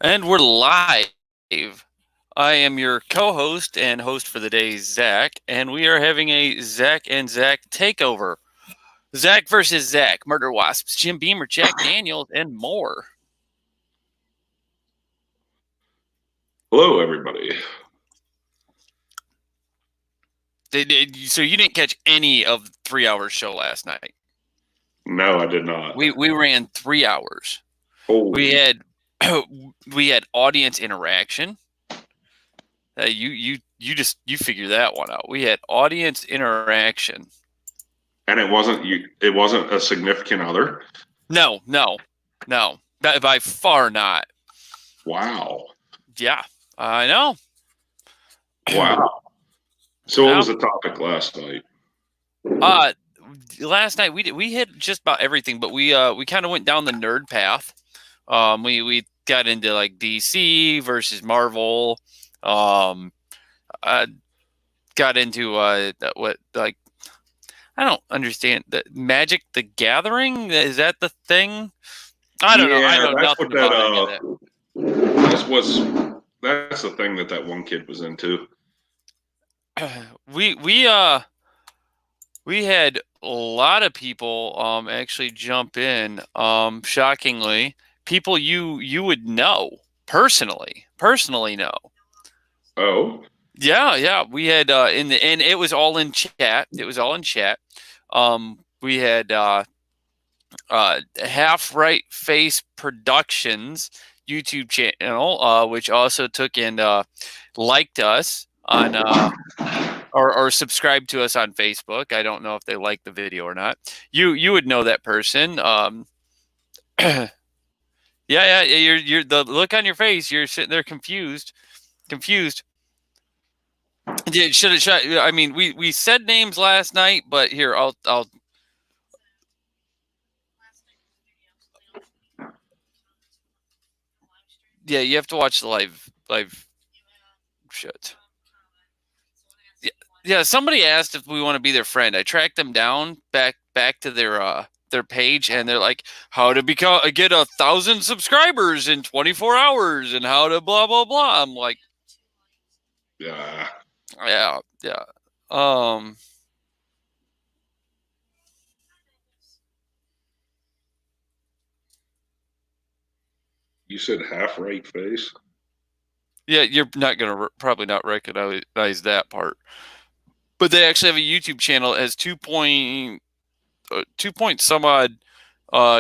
And we're live. I am your co-host and host for the day, Zach, and we are having a Zack and Zac takeover. Zack versus Zack, Murder Wasps, Jim Beamer, Jack Daniels, and more. Hello, everybody. So you didn't catch any of the 3 hour show last night? No, I did not. We ran 3 hours. Holy. We had audience interaction. You figure that one out. We had audience interaction. And it wasn't you. It wasn't a significant other. No. By far not. Wow. Yeah, I know. Wow. So what was the topic last night? Last night we hit just about everything, but we kind of went down the nerd path. We got into like DC versus Marvel. Got into what, like, I don't understand the Magic the Gathering. Is that the thing? I don't know. I know nothing about any of that. That's the thing that one kid was into. We had a lot of people actually jump in. Shockingly, people you would know personally know. Oh. Yeah. We had and it was all in chat. We had Half Right Face Productions YouTube channel, which also took and liked us on or subscribed to us on Facebook. I don't know if they liked the video or not. You would know that person. Yeah. You're the look on your face. You're sitting there confused. Should I mean, we said names last night, but here I'll. Yeah, you have to watch the live shit. Yeah, somebody asked if we want to be their friend. I tracked them down back to their page, and they're like, how to get 1,000 subscribers in 24 hours and how to blah blah blah. I'm like, yeah. You said Half Right Face? Yeah, you're not gonna probably not recognize that part, but they actually have a YouTube channel that has 2 point some odd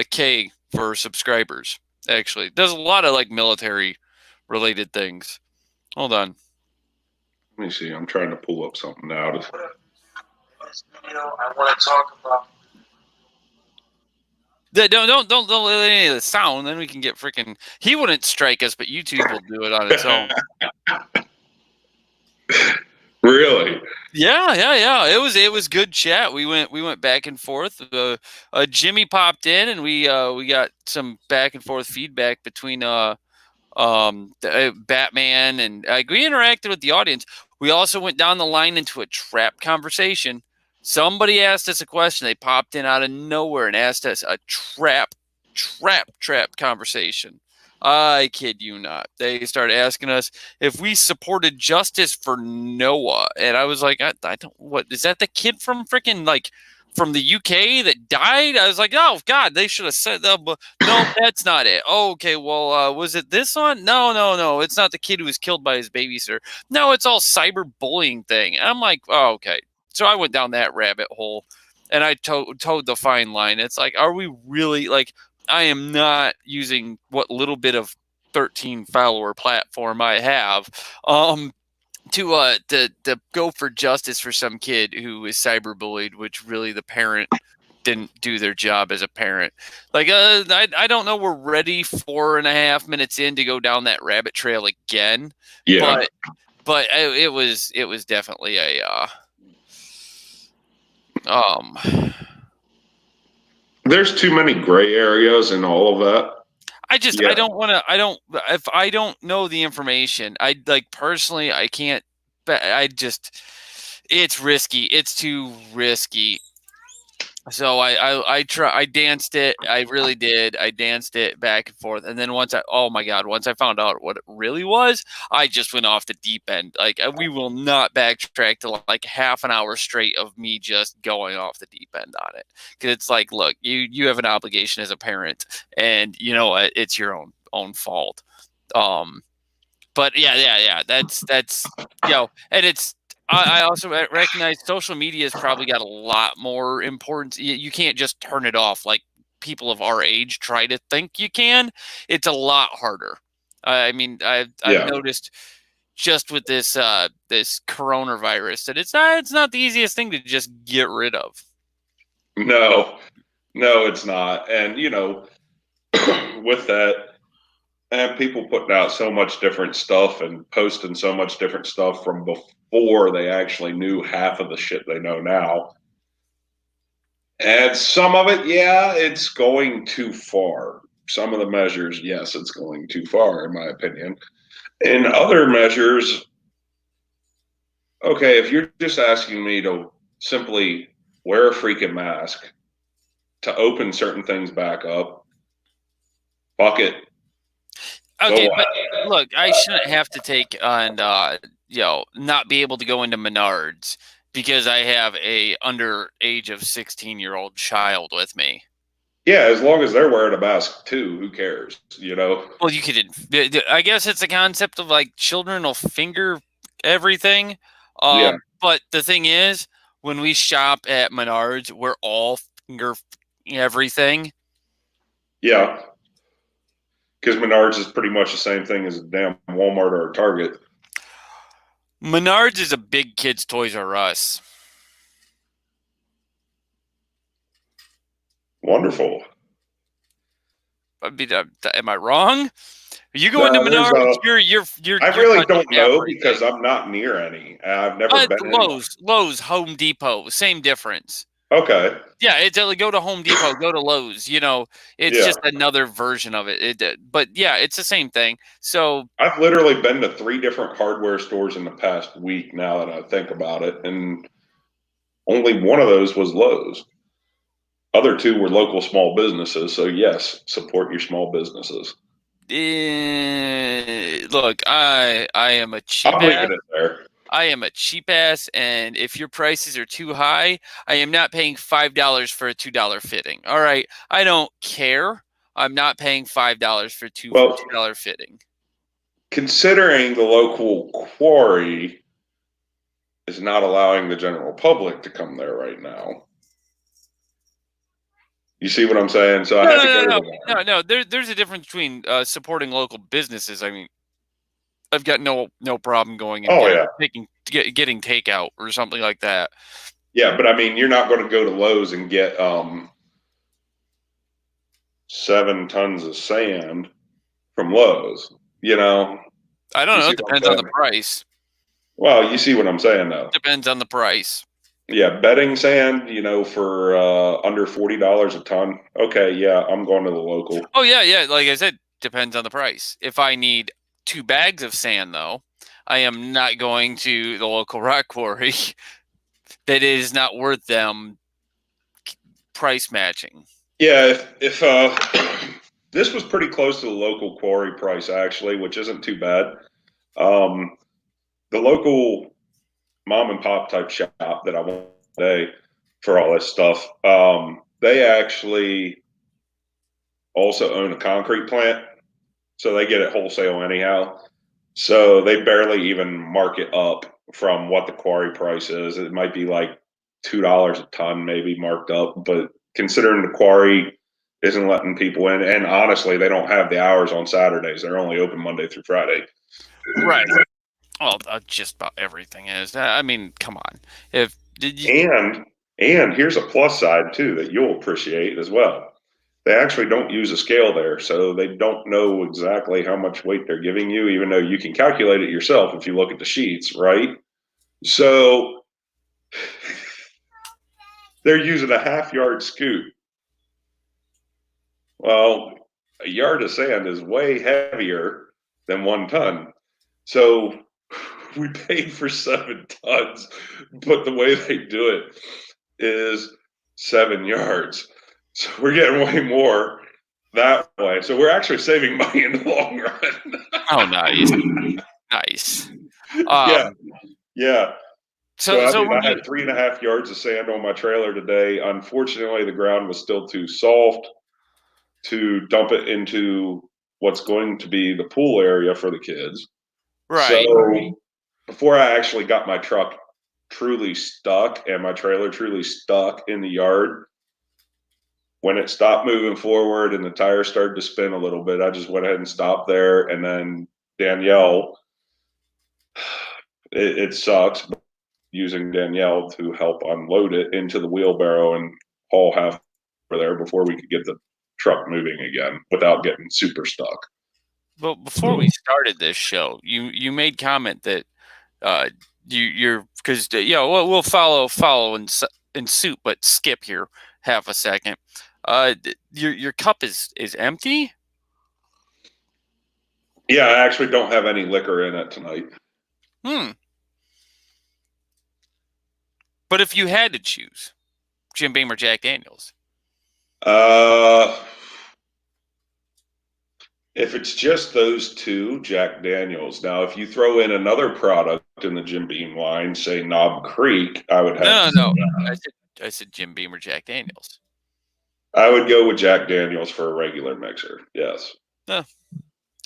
K for subscribers. Actually, does a lot of like military related things. Hold on. Let me see. I'm trying to pull up something now. This video, I want to talk about. Don't let any of the sound. Then we can get freaking. He wouldn't strike us, but YouTube will do it on its own. Really? Yeah. It was good chat. We went back and forth. Jimmy popped in, and we got some back and forth feedback between Batman and we interacted with the audience. We also went down the line into a trap conversation. Somebody asked us a question. They popped in out of nowhere and asked us a trap conversation. I kid you not. They started asking us if we supported justice for Noah, and I was like, I don't. What is that? The kid from freaking like from the UK that died? I was like, oh God, they should have said that. But no, that's not it. Oh, okay, well, was it this one? No, it's not the kid who was killed by his babysitter. No, it's all cyberbullying thing. And I'm like, oh, okay. So I went down that rabbit hole, and I towed the fine line. It's like, are we really like? I am not using what little bit of 13 follower platform I have to go for justice for some kid who is cyberbullied, which really the parent didn't do their job as a parent. Like, I don't know. We're ready 4.5 minutes in to go down that rabbit trail again. Yeah. But it was definitely a There's too many gray areas in all of that. I don't want to. If I don't know the information, I like personally, I can't. It's risky. It's too risky. So I danced it. I really did. I danced it back and forth. And then once I found out what it really was, I just went off the deep end. Like we will not backtrack to like half an hour straight of me just going off the deep end on it. Cause it's like, look, you have an obligation as a parent, and you know what? It's your own fault. But yeah. That's and it's. I also recognize social media has probably got a lot more importance. You can't just turn it off like people of our age try to think you can. It's a lot harder. I mean, I've noticed just with this coronavirus that it's not the easiest thing to just get rid of. No, it's not. And with that, and people putting out so much different stuff and posting so much different stuff from before they actually knew half of the shit they know now. And some of it, yeah, it's going too far. Some of the measures, yes, it's going too far, in my opinion. In other measures, okay, if you're just asking me to simply wear a freaking mask to open certain things back up, fuck it. Okay, but look, I shouldn't have to take on not be able to go into Menards because I have a under age of 16-year-old child with me. Yeah, as long as they're wearing a mask too, who cares? Well, you could. I guess it's a concept of like children will finger everything. Yeah. But the thing is, when we shop at Menards, we're all finger everything. Yeah. Because Menards is pretty much the same thing as a damn Walmart or a Target. Menards is a big kid's Toys R Us. Wonderful. Am I wrong? You go into Menards, you're. I really don't know because I'm not near any. I've never been. Lowe's, Home Depot, same difference. Okay. Yeah, it's go to Home Depot, go to Lowe's. It's just another version of it. But yeah, it's the same thing. So I've literally been to 3 different hardware stores in the past week. Now that I think about it, and only one of those was Lowe's. Other 2 were local small businesses. So yes, support your small businesses. Look, I am a cheap I'll leave it there. I am a cheap ass, and if your prices are too high, I am not paying $5 for a $2 fitting. All right, I don't care. I'm not paying $5 for $2 fitting. Considering the local quarry is not allowing the general public to come there right now. You see what I'm saying? So I had to go. No. There's a difference between supporting local businesses. I mean, I've got no problem going and getting takeout or something like that. Yeah, but I mean, you're not going to go to Lowe's and get 7 tons of sand from Lowe's. I don't know. It depends on the price. Well, you see what I'm saying, though. Depends on the price. Yeah, bedding sand, for under $40 a ton. Okay, yeah, I'm going to the local. Oh yeah. Like I said, depends on the price. If I need 2 bags of sand, though, I am not going to the local rock quarry. That is not worth them price matching. Yeah, if this was pretty close to the local quarry price, actually, which isn't too bad. The local mom and pop type shop that I went today for all this stuff, they actually also own a concrete plant, so they get it wholesale anyhow. So they barely even mark it up from what the quarry price is. It might be like $2 a ton, maybe marked up, but considering the quarry isn't letting people in, and honestly, they don't have the hours on Saturdays. They're only open Monday through Friday. Right. Well, just about everything is. I mean, come on. And here's a plus side too that you'll appreciate as well. They actually don't use a scale there, so they don't know exactly how much weight they're giving you, even though you can calculate it yourself if you look at the sheets, right? So they're using a half-yard scoop. Well, a yard of sand is way heavier than 1 ton. So we paid for 7 tons, but the way they do it is 7 yards. So we're getting way more that way. So we're actually saving money in the long run. Oh, nice. Nice. Yeah. So I mean, when I had 3.5 yards of sand on my trailer today. Unfortunately, the ground was still too soft to dump it into what's going to be the pool area for the kids. right. So before I actually got my truck truly stuck and my trailer truly stuck in the yard, when it stopped moving forward and the tires started to spin a little bit, I just went ahead and stopped there. And then Danielle, it sucks, but using Danielle to help unload it into the wheelbarrow and haul half over there before we could get the truck moving again without getting super stuck. Well, before we started this show, you made comment that you're because we'll follow in suit, but skip here half a second. Your cup is empty. Yeah, I actually don't have any liquor in it tonight. But if you had to choose, Jim Beam or Jack Daniels? If it's just those two, Jack Daniels. Now, if you throw in another product in the Jim Beam line, say Knob Creek, I would have No. I said Jim Beam or Jack Daniels. I would go with Jack Daniels for a regular mixer. Yes. No.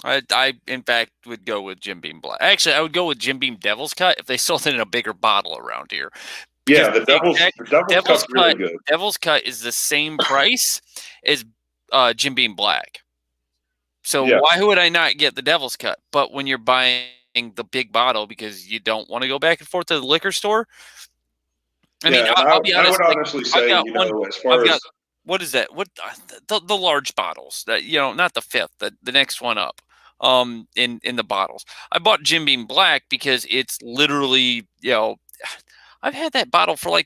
I in fact would go with Jim Beam Black. Actually, I would go with Jim Beam Devil's Cut if they sold it in a bigger bottle around here. Yeah, the Devil's Cut's really good. Devil's Cut is the same price as Jim Beam Black. So why would I not get the Devil's Cut? But when you're buying the big bottle because you don't want to go back and forth to the liquor store, I mean, I'll be honest. I would honestly say, as far as what is that? What the large bottles that not the fifth, the next one up, in the bottles. I bought Jim Beam Black because it's literally I've had that bottle for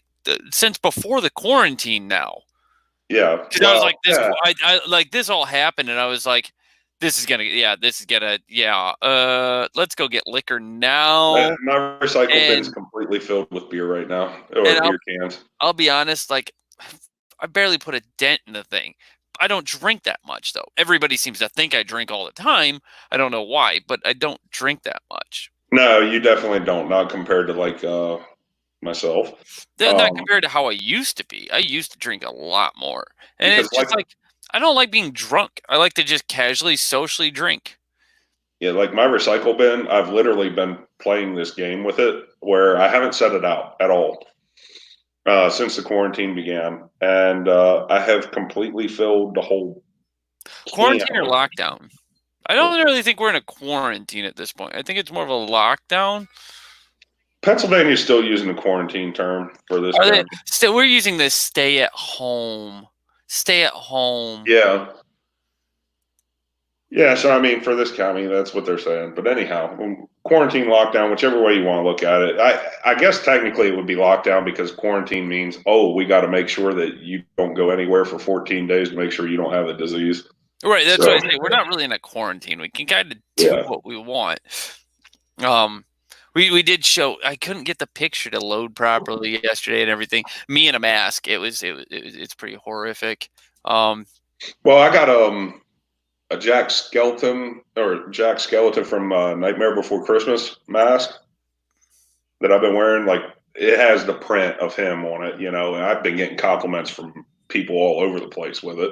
since before the quarantine now. Yeah, because I was like this. I like this all happened, and I was like, let's go get liquor now. My recycle bin is completely filled with beer right now, or beer cans. I'll be honest, I barely put a dent in the thing. I don't drink that much, though. Everybody seems to think I drink all the time. I don't know why, but I don't drink that much. No, you definitely don't. Not compared to myself. Not compared to how I used to be. I used to drink a lot more, and it's just I don't like being drunk. I like to just casually, socially drink. Yeah, like my recycle bin, I've literally been playing this game with it where I haven't set it out at all since the quarantine began, and I have completely filled the whole quarantine or lockdown. I don't really think we're in a quarantine at this point. I think it's more of a lockdown. Pennsylvania's still using the quarantine term for this. We're using this stay at home. Stay at home. Yeah. Yeah, so I mean, for this county, that's what they're saying. But anyhow, quarantine, lockdown, whichever way you want to look at it. I guess technically it would be lockdown because quarantine means, we got to make sure that you don't go anywhere for 14 days to make sure you don't have the disease. Right, that's what I say. We're not really in a quarantine. We can kind of do what we want. We did show. I couldn't get the picture to load properly yesterday and everything. Me in a mask. It's pretty horrific. Well, I got a Jack Skeleton from Nightmare Before Christmas mask that I've been wearing. It has the print of him on it, and I've been getting compliments from people all over the place with it.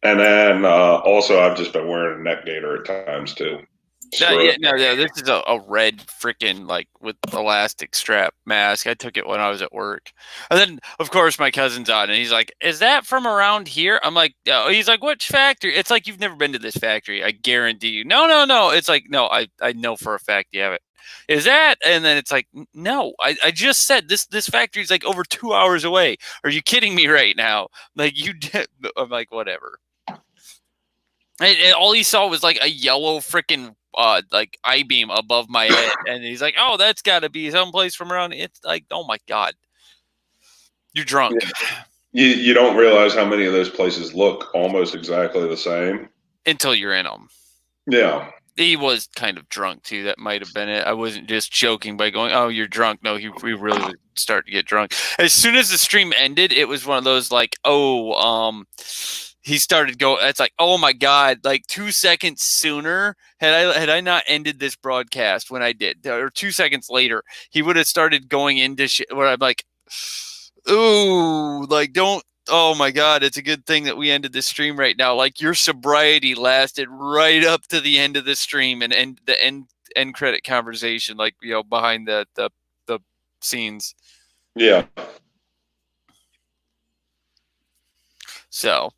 And then also I've just been wearing a neck gaiter at times too. This is a red freaking with elastic strap mask. I took it when I was at work, and then of course my cousin's on, and he's like, "Is that from around here?" I'm like, "No." He's like, "Which factory?" It's like, "You've never been to this factory. I guarantee you." No. It's like, "No, I know for a fact you have it." Is that? And then it's like, "No, I just said this factory is over 2 hours away. Are you kidding me right now?" You did. I'm like, whatever. And all he saw was a yellow freaking I-beam above my head, and he's like, "Oh, that's got to be someplace from around." It's like, oh my god, you're drunk. Yeah. You don't realize how many of those places look almost exactly the same until you're in them. Yeah. He was kind of drunk too. That might have been it. I wasn't just joking by going, "Oh, you're drunk." No, we really was starting to get drunk. As soon as the stream ended, it was one of those like, he started go. It's like, oh my god! Like 2 seconds sooner, had I not ended this broadcast when I did, or 2 seconds later, he would have started going into shit where I'm like, ooh, like don't. Oh my god, it's a good thing that we ended the stream right now. Like your sobriety lasted right up to the end of the stream and the end credit conversation, like behind the scenes. Yeah. So,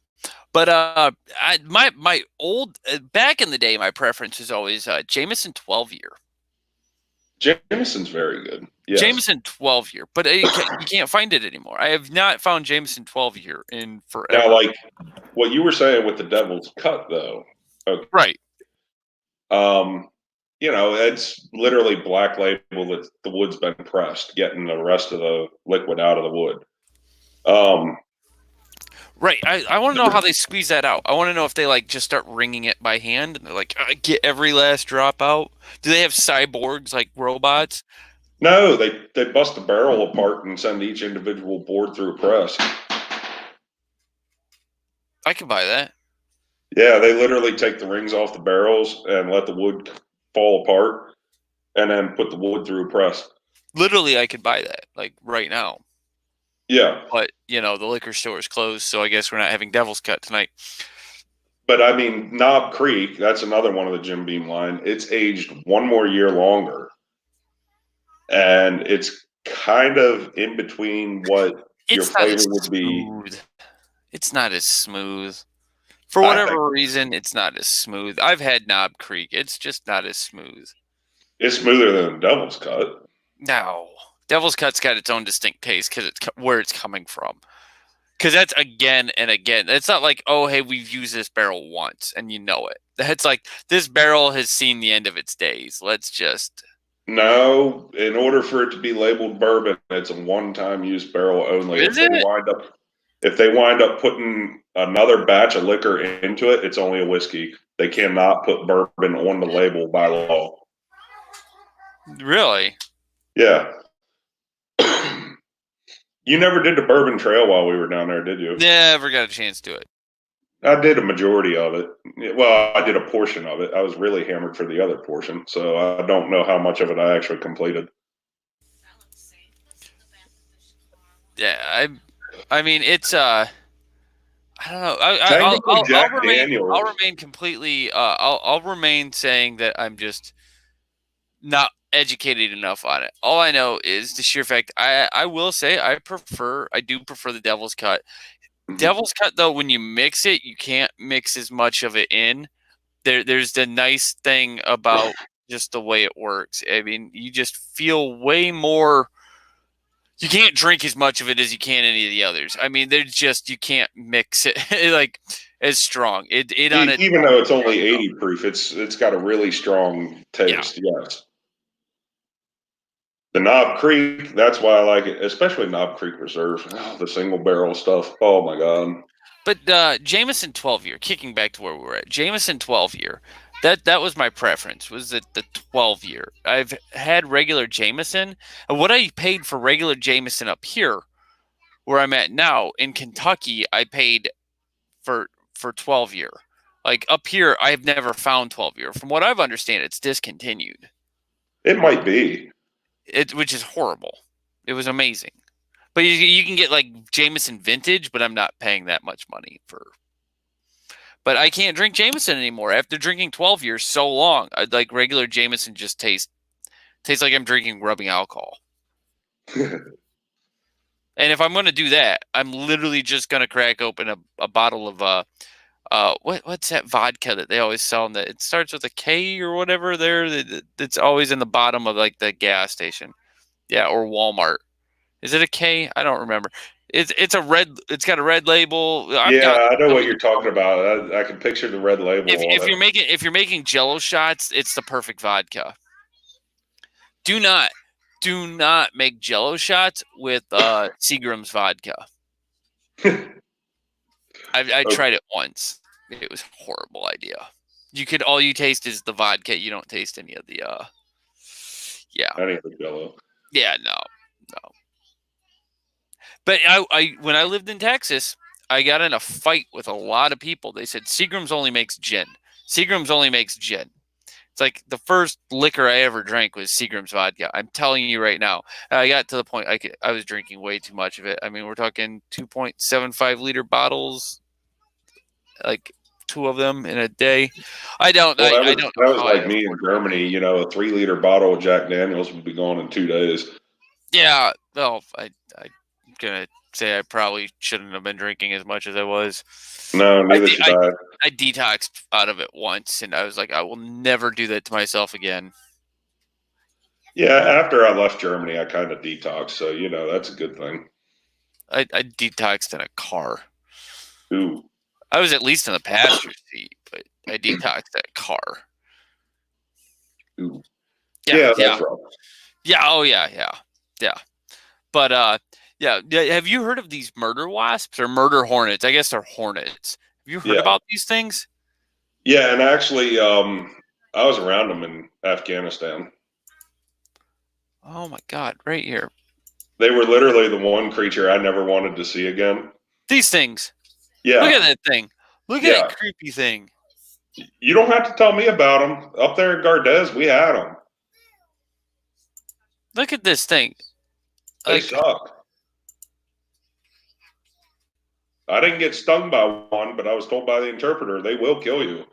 but my old back in the day, my preference is always Jameson 12-year. Jameson's very good. Yes. Jameson 12-year, but you can't find it anymore. I have not found Jameson 12-year in forever. Now, like what you were saying with the Devil's Cut, though. Okay. Right. It's literally black label that the wood's been pressed, getting the rest of the liquid out of the wood. Right. I want to know how they squeeze that out. I want to know if they like just start wringing it by hand and they're like, get every last drop out. Do they have cyborgs like robots? No, they bust the barrel apart and send each individual board through a press. I could buy that. Yeah, they literally take the rings off the barrels and let the wood fall apart and then put the wood through a press. Literally, I could buy that like right now. Yeah. But, the liquor store is closed, so I guess we're not having Devil's Cut tonight. But, I mean, Knob Creek, that's another one of the Jim Beam line. It's aged one more year longer. And it's kind of in between what your flavor would be. It's not as smooth. For whatever reason, it's not as smooth. I've had Knob Creek. It's just not as smooth. It's smoother than Devil's Cut. No. Devil's Cut's got its own distinct taste because it's where it's coming from. Because that's again and again. It's not like, oh, hey, we've used this barrel once and you know it. It's like this barrel has seen the end of its days. Let's just. No, in order for it to be labeled bourbon, it's a one-time use barrel only. Is it? If they wind up putting another batch of liquor into it, it's only a whiskey. They cannot put bourbon on the label by law. Really? Yeah. You never did the Bourbon Trail while we were down there, did you? Never got a chance to it. I did a majority of it. Well, I did a portion of it. I was really hammered for the other portion, so I don't know how much of it I actually completed. Yeah, I mean, it's I don't know. I'll remain completely. I'll remain saying that I'm just not educated enough on it. All I know is the sheer fact. I will say I do prefer the Devil's Cut. Devil's Cut, though, when you mix it, you can't mix as much of it in. There's the nice thing about just the way it works. I mean, you just feel way more. You can't drink as much of it as you can any of the others. I mean, you can't mix it like as strong. Even though it's only 80 proof, it's got a really strong taste. Yeah. Yes. The Knob Creek, that's why I like it, especially Knob Creek Reserve. Oh, the single barrel stuff. Oh my god. But Jameson 12-year, kicking back to where we were at, Jameson 12-year, that was my preference, was the 12-year. I've had regular Jameson, and what I paid for regular Jameson up here, where I'm at now, in Kentucky, I paid for 12-year. Like, up here, I've never found 12-year. From what I've understand, it's discontinued. It might be. Which is horrible. It was amazing. But you can get like Jameson vintage, but I'm not paying that much money for. But I can't drink Jameson anymore after drinking 12 years so long. Like regular Jameson just tastes like I'm drinking rubbing alcohol. And if I'm going to do that, I'm literally just going to crack open a bottle of what's that vodka that they always sell? That it starts with a K or whatever. That's always in the bottom of like the gas station, yeah, or Walmart. Is it a K? I don't remember. It's a red. It's got a red label. I know what you're talking about. I can picture the red label. If you're making Jello shots, it's the perfect vodka. Do not make Jello shots with Seagram's vodka. I tried it once. It was a horrible idea. all you taste is the vodka. You don't taste any of the yeah. Any of the Jello. Yeah, no. But I when I lived in Texas, I got in a fight with a lot of people. They said Seagram's only makes gin. Seagram's only makes gin. It's like the first liquor I ever drank was Seagram's vodka. I'm telling you right now. I got to the point I was drinking way too much of it. I mean, we're talking 2.75 liter bottles, like 2 of them in a day. I don't know That was how I like me in Germany. You know, a 3-liter bottle of Jack Daniels would be gone in 2 days. Yeah, well, I'm gonna say I probably shouldn't have been drinking as much as I was. No, neither should I. I detoxed out of it once, and I was like, I will never do that to myself again. Yeah, after I left Germany, I kind of detoxed, so you know that's a good thing. I detoxed in a car. Ooh, I was at least in the passenger seat, but I detoxed that car. ooh, Yeah, that's rough. Yeah, oh yeah. But yeah, have you heard of these murder wasps or murder hornets? I guess they're hornets. Have you heard about these things? Yeah, and actually, I was around them in Afghanistan. Oh my God, right here. They were literally the one creature I never wanted to see again. These things. Yeah. Look at that thing. Look at that creepy thing. You don't have to tell me about them. Up there in Gardez, we had them. Look at this thing. They suck. I didn't get stung by one, but I was told by the interpreter they will kill you.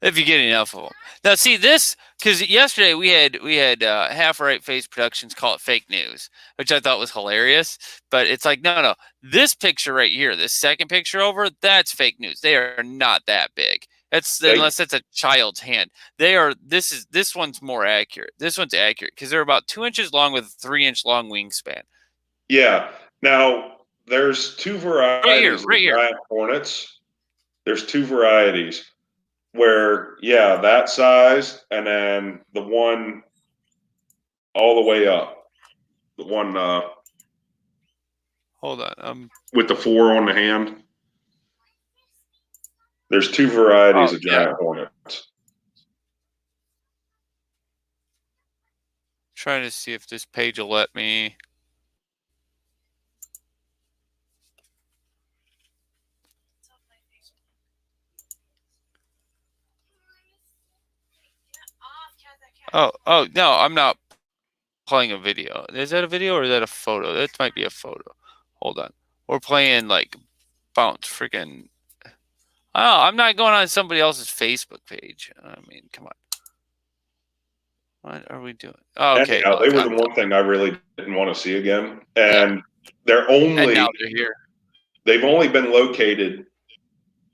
If you get enough of them. Now, see this, because yesterday we had Half Right Face Productions call it fake news, which I thought was hilarious. But it's like, no. This picture right here, this second picture over, that's fake news. They are not that big. Unless it's a child's hand. They are. This one's more accurate. This one's accurate because they're about 2 inches long with a 3-inch long wingspan. Yeah. Now there's 2 varieties right here. Of giant hornets. There's 2 varieties. Where, that size, and then the one all the way up. The one hold on. With the 4 on the hand. There's 2 varieties of giant hornets. Trying to see if this page will let me. Oh no, I'm not playing a video. Is that a video or is that a photo? That might be a photo. Hold on. We're playing like bounce freaking. Oh, I'm not going on somebody else's Facebook page. I mean, come on. What are we doing? Oh, okay. Anyhow, they were the one thing I really didn't want to see again. And they're only. And now they're here. They've only been located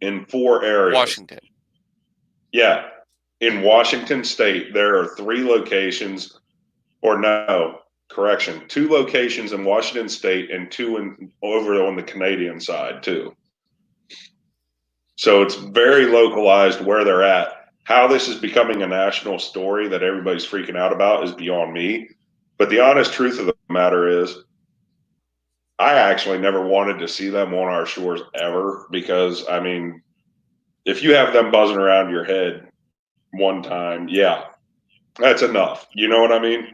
in 4 areas. Washington. Yeah. In Washington State, there are 3 locations, or no, correction, 2 locations in Washington State and 2 over on the Canadian side too. So it's very localized where they're at. How this is becoming a national story that everybody's freaking out about is beyond me. But the honest truth of the matter is, I actually never wanted to see them on our shores ever because, I mean, if you have them buzzing around your head one time, that's enough. You know what I mean?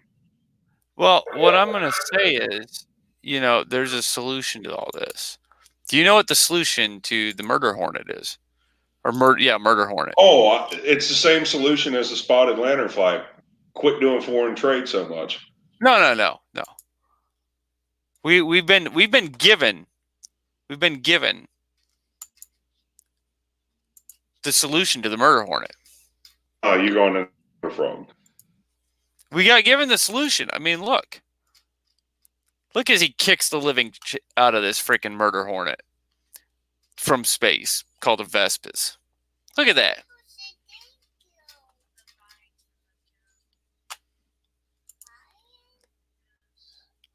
Well, what I'm going to say is, there's a solution to all this. Do you know what the solution to the murder hornet is? Or murder hornet. Oh, it's the same solution as the spotted lanternfly. Quit doing foreign trade so much. No. We've been given the solution to the murder hornet. Oh, you're going to the frog. We got given the solution. I mean, look as he kicks the living out of this freaking murder hornet from space called a Vespas. Look at that.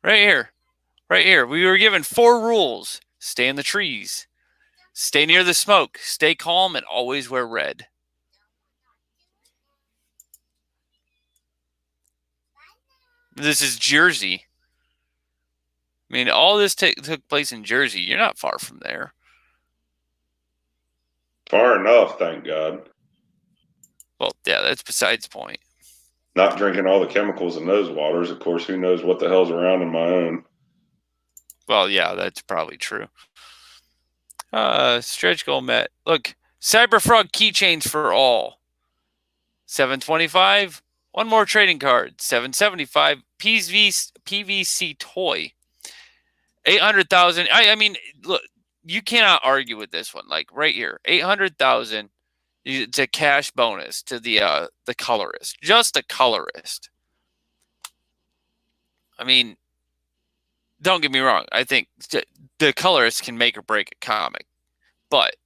Right here. We were given 4 rules. Stay in the trees. Stay near the smoke. Stay calm and always wear red. This is Jersey. I mean, all this took place in Jersey. You're not far from there. Far enough, thank God. Well, yeah, that's besides the point. Not drinking all the chemicals in those waters. Of course, who knows what the hell's around in my own. Well, yeah, that's probably true. Stretch goal met. Look, Cyberfrog keychains for all. $725. One more trading card. $775. PVC toy. 800,000. I mean, look, you cannot argue with this one. Like right here, 800,000. It's a cash bonus to the colorist. Just a colorist. I mean, don't get me wrong. I think the colorist can make or break a comic, but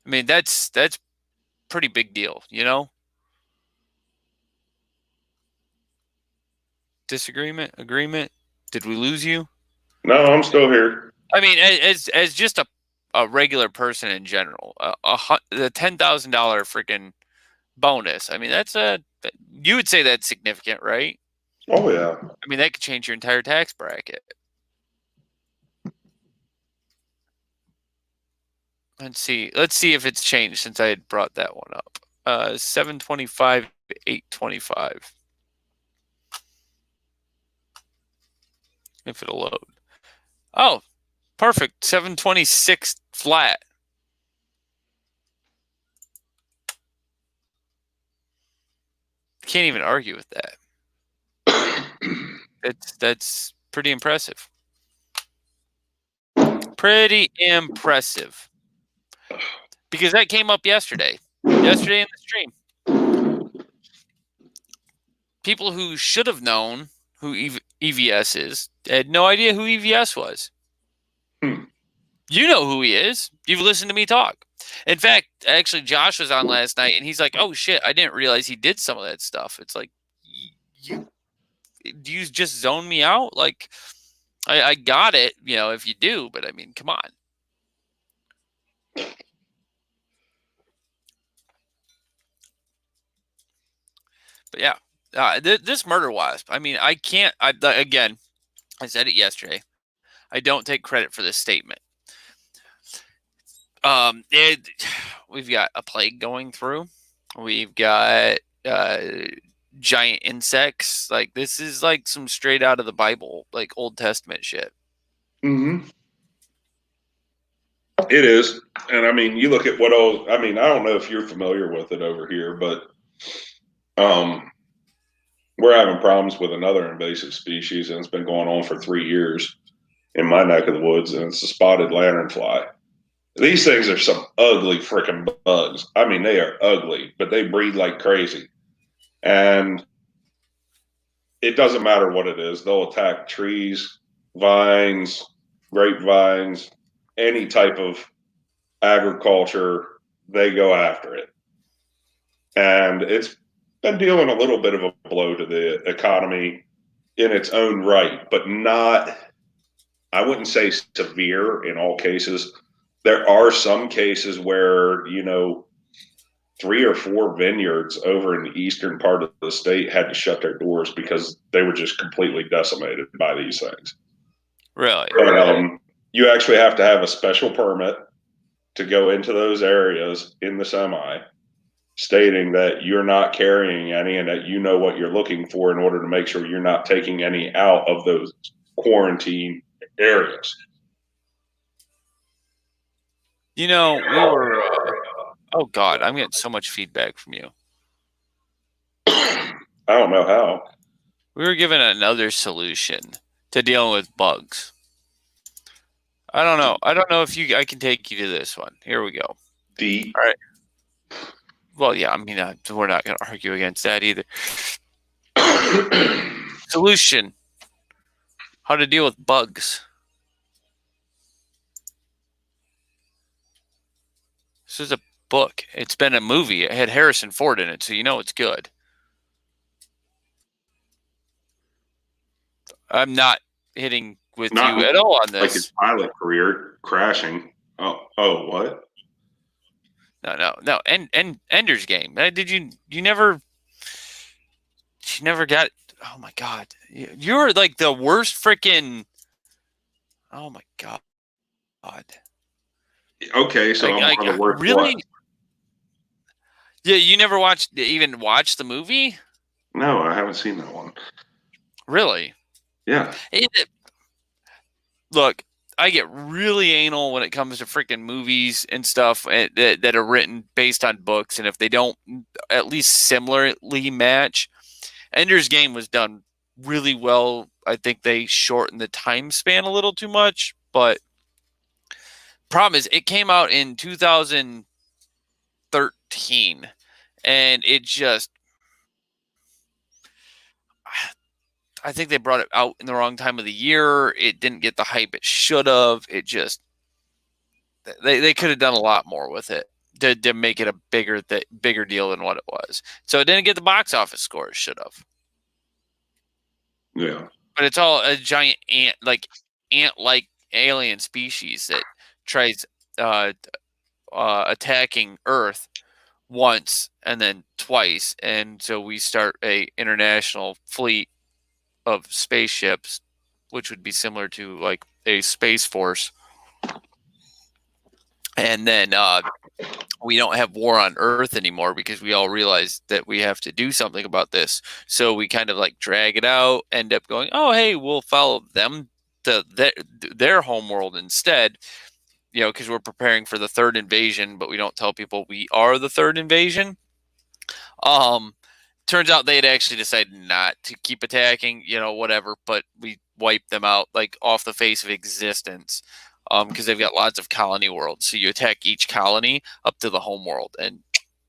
I mean that's pretty big deal, you know? Disagreement? Agreement? Did we lose you? No, I'm still here. I mean, as just a regular person in general, the $10,000 freaking bonus. I mean, you would say that's significant, right? Oh yeah. I mean, that could change your entire tax bracket. Let's see if it's changed since I had brought that one up. 725, 825. If it'll load. Oh, perfect. 726 flat. Can't even argue with that. That's pretty impressive. Pretty impressive. Because that came up yesterday. Yesterday in the stream. People who should have known who EVS is had no idea who EVS was. You know who he is. You've listened to me talk. In fact, actually, Josh was on last night, and he's like, "Oh shit, I didn't realize he did some of that stuff." It's like, you just zone me out? Like, I got it, you know, if you do, but I mean, come on. But yeah, this murder wasp. I mean, again, I said it yesterday. I don't take credit for this statement. We've got a plague going through. We've got giant insects. Like, this is like some straight out of the Bible, like Old Testament shit. Mm-hmm. It is. And I mean, you look at what else. I mean, I don't know if you're familiar with it over here, but we're having problems with another invasive species, and it's been going on for 3 years in my neck of the woods, and it's the spotted lanternfly. These things are some ugly freaking bugs. I mean, they are ugly, but they breed like crazy. And it doesn't matter what it is. They'll attack trees, vines, grapevines, any type of agriculture. They go after it. And it's been dealing a little bit of a blow to the economy in its own right, but not, I wouldn't say severe in all cases. There are some cases where, you know, 3 or 4 vineyards over in the eastern part of the state had to shut their doors because they were just completely decimated by these things. Really? But, you actually have to have a special permit to go into those areas in the semi, stating that you're not carrying any and that you know what you're looking for in order to make sure you're not taking any out of those quarantine areas. You know, we were. Oh God, I'm getting so much feedback from you. I don't know how. We were given another solution to dealing with bugs. I don't know. I don't know if I can take you to this one. Here we go. All right. Well, yeah. I mean, we're not going to argue against that either. Solution: how to deal with bugs. This is a book. It's been a movie. It had Harrison Ford in it, so you know it's good. I'm not hitting with you at all on this. Like his pilot career crashing. Oh, what? No. And Ender's Game. You never got. Oh my God, you're like the worst freaking. Oh my God. Okay, so I'm one of the worst. Really? Yeah, you never even watched the movie? No, I haven't seen that one. Really? Yeah. Look, I get really anal when it comes to freaking movies and stuff that are written based on books, and if they don't at least similarly match. Ender's Game was done really well. I think they shortened the time span a little too much, but problem is it came out in 2013, and it just I think they brought it out in the wrong time of the year. It didn't get the hype it should have. It just they could have done a lot more with it to make it a bigger deal than what it was. So it didn't get the box office score it should have. Yeah. But it's all a giant ant-like alien species that tries attacking Earth once and then twice, and so we start a international fleet of spaceships, which would be similar to like a space force. And then we don't have war on Earth anymore because we all realize that we have to do something about this. So we kind of like drag it out, end up going, oh, hey, we'll follow them to their home world instead, because we're preparing for the third invasion, but we don't tell people we are the third invasion. Turns out they had actually decided not to keep attacking, whatever, but we wiped them out like off the face of existence. Because they've got lots of colony worlds. So you attack each colony up to the home world and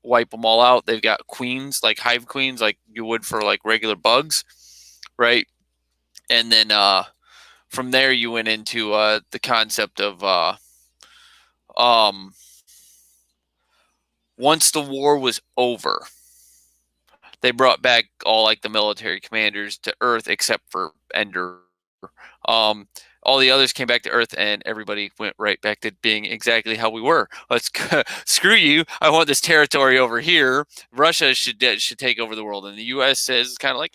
wipe them all out. They've got queens, like hive queens, like you would for like regular bugs, right? And then from there you went into the concept of once the war was over, they brought back all like the military commanders to Earth except for Ender. All the others came back to Earth, and everybody went right back to being exactly how we were. Let's screw you. I want this territory over here. Russia should take over the world, and the U.S. says kind of like,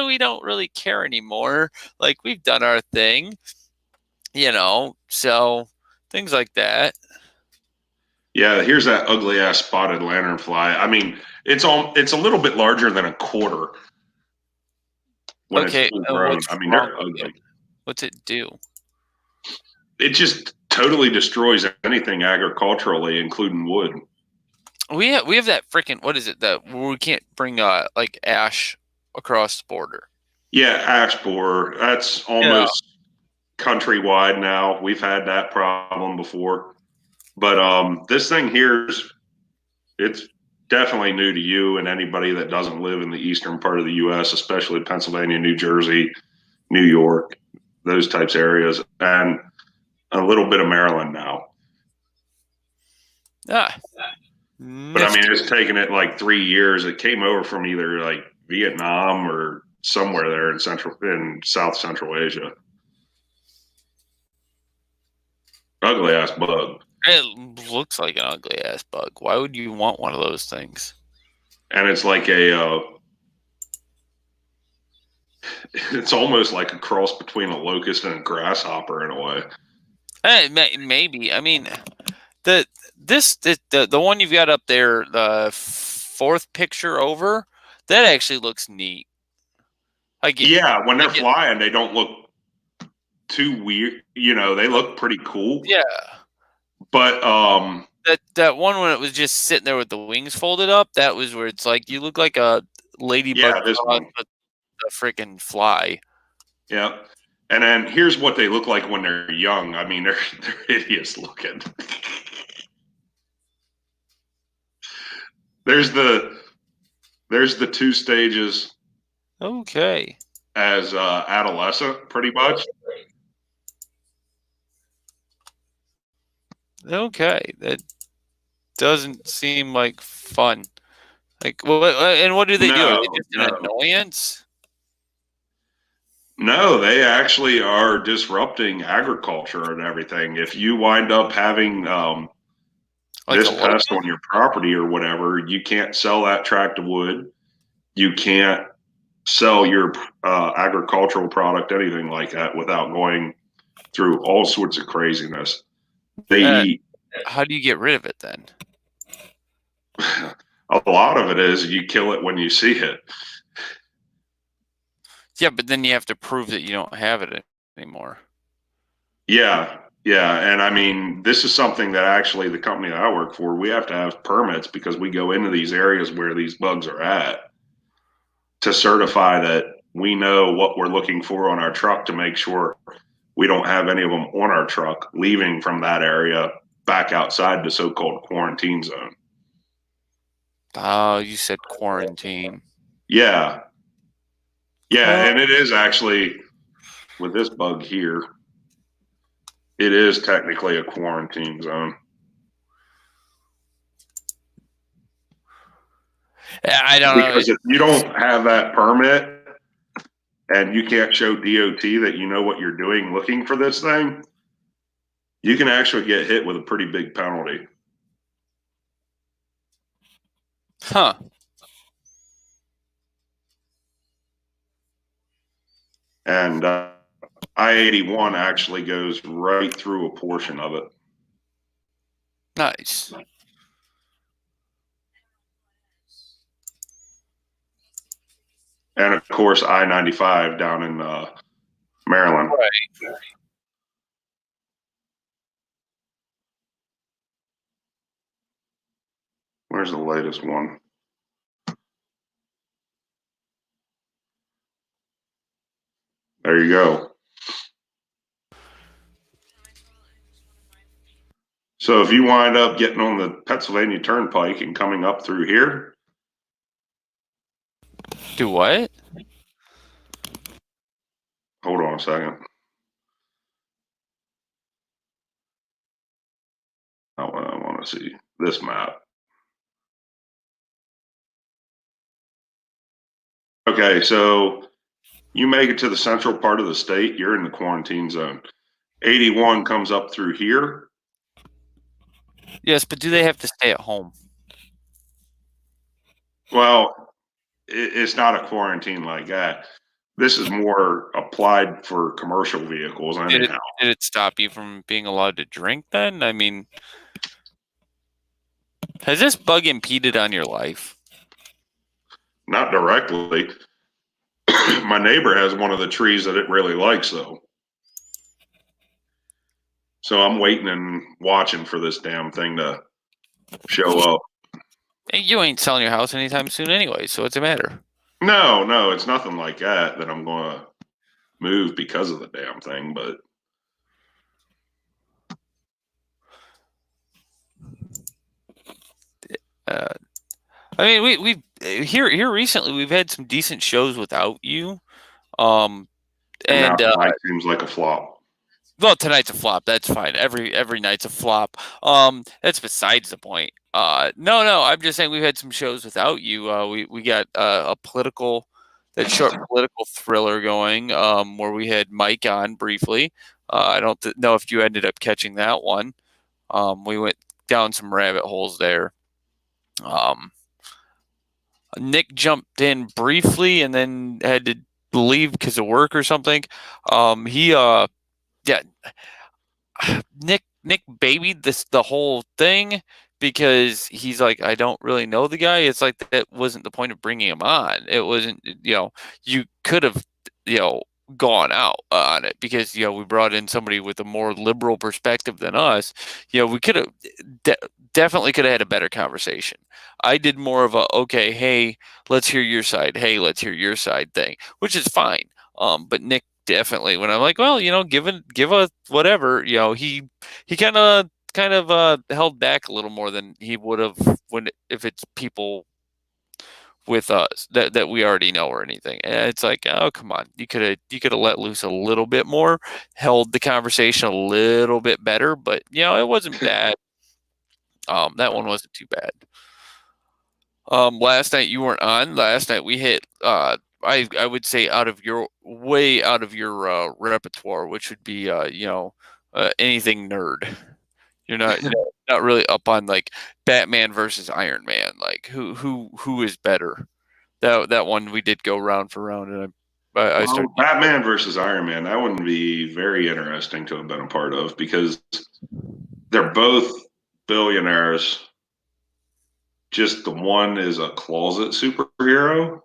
we don't really care anymore. Like we've done our thing, So things like that. Yeah, here's that ugly ass spotted lanternfly. I mean, it's a little bit larger than a quarter when Okay, it's full grown. I mean, they're ugly. What's it do? It just totally destroys anything agriculturally, including wood. We have that freaking, what is it, that we can't bring like ash across the border. Yeah, ash borer. That's almost countrywide now. We've had that problem before. But this thing it's definitely new to you and anybody that doesn't live in the eastern part of the U.S., especially Pennsylvania, New Jersey, New York, those types of areas, and a little bit of Maryland now. But I mean, it's taken it like 3 years. It came over from either like Vietnam or somewhere there in South Central Asia. Ugly ass bug. It looks like an ugly ass bug. Why would you want one of those things? And it's like it's almost like a cross between a locust and a grasshopper in a way. Maybe. I mean, the one you've got up there, the fourth picture over, that actually looks neat. When they're flying, they don't look too weird. They look pretty cool. Yeah. But that one when it was just sitting there with the wings folded up, that was where it's like you look like a ladybug on a freaking fly. Yeah. And then here's what they look like when they're young. I mean, they're hideous looking. There's the 2 stages. Okay. As adolescent, pretty much. Okay, that doesn't seem like fun. Like, what do they do? Is it just an annoyance? No, they actually are disrupting agriculture and everything. If you wind up having this pest on your property or whatever, you can't sell that tract of wood. You can't sell your agricultural product, anything like that, without going through all sorts of craziness. They eat. How do you get rid of it then? A lot of it is you kill it when you see it. Yeah, but then you have to prove that you don't have it anymore. Yeah, yeah. And I mean, this is something that actually the company that I work for, we have to have permits because we go into these areas where these bugs are at to certify that we know what we're looking for on our truck to make sure we don't have any of them on our truck leaving from that area back outside the so-called quarantine zone. Oh, you said quarantine. Yeah. Yeah, Well, and it is actually with this bug here, it is technically a quarantine zone. I don't know. Because if you don't have that permit and you can't show DOT that you know what you're doing looking for this thing, you can actually get hit with a pretty big penalty. Huh. And I-81 actually goes right through a portion of it. Nice. And of course, I-95 down in Maryland. Right. Where's the latest one? There you go. So if you wind up getting on the Pennsylvania Turnpike and coming up through here. Do what? Hold on a second. I want to see this map. Okay, so you make it to the central part of the state, you're in the quarantine zone. 81 comes up through here. Yes, but do they have to stay at home? Well, it's not a quarantine like that. This is more applied for commercial vehicles anyhow. Did it stop you from being allowed to drink then? I mean, has this bug impeded on your life? Not directly. My neighbor has one of the trees that it really likes, though. So I'm waiting and watching for this damn thing to show up. Hey, you ain't selling your house anytime soon anyway, so what's the matter? No, it's nothing like that I'm going to move because of the damn thing, but I mean, we've here recently we've had some decent shows without you. and now And tonight seems like a flop. well, tonight's a flop. That's fine. Every night's a flop. That's besides the point. No, I'm just saying we've had some shows without you. We got a that short political thriller going. Where we had Mike on briefly. I don't know if you ended up catching that one. We went down some rabbit holes there. Nick jumped in briefly and then had to leave because of work or something. Yeah, Nick babied the whole thing because he's like, I don't really know the guy. It's like that wasn't the point of bringing him on. It wasn't, you could have, gone out on it because we brought in somebody with a more liberal perspective than us. We could have definitely could have had a better conversation. I did more of a okay, hey, let's hear your side. Hey, let's hear your side thing, which is fine. But Nick definitely when I'm like, well, give a whatever, he kind of held back a little more than he would have if it's people with us that we already know or anything. And it's like, oh come on, you could have let loose a little bit more, held the conversation a little bit better, but it wasn't bad. That one wasn't too bad. Last night you weren't on. Last night we hit I would say out of your repertoire, which would be anything nerd. You're not really up on like Batman versus Iron Man. Like who is better? That one we did go round for round, and I started Batman versus Iron Man. That would be very interesting to have been a part of because they're both billionaires just the one is a closet superhero.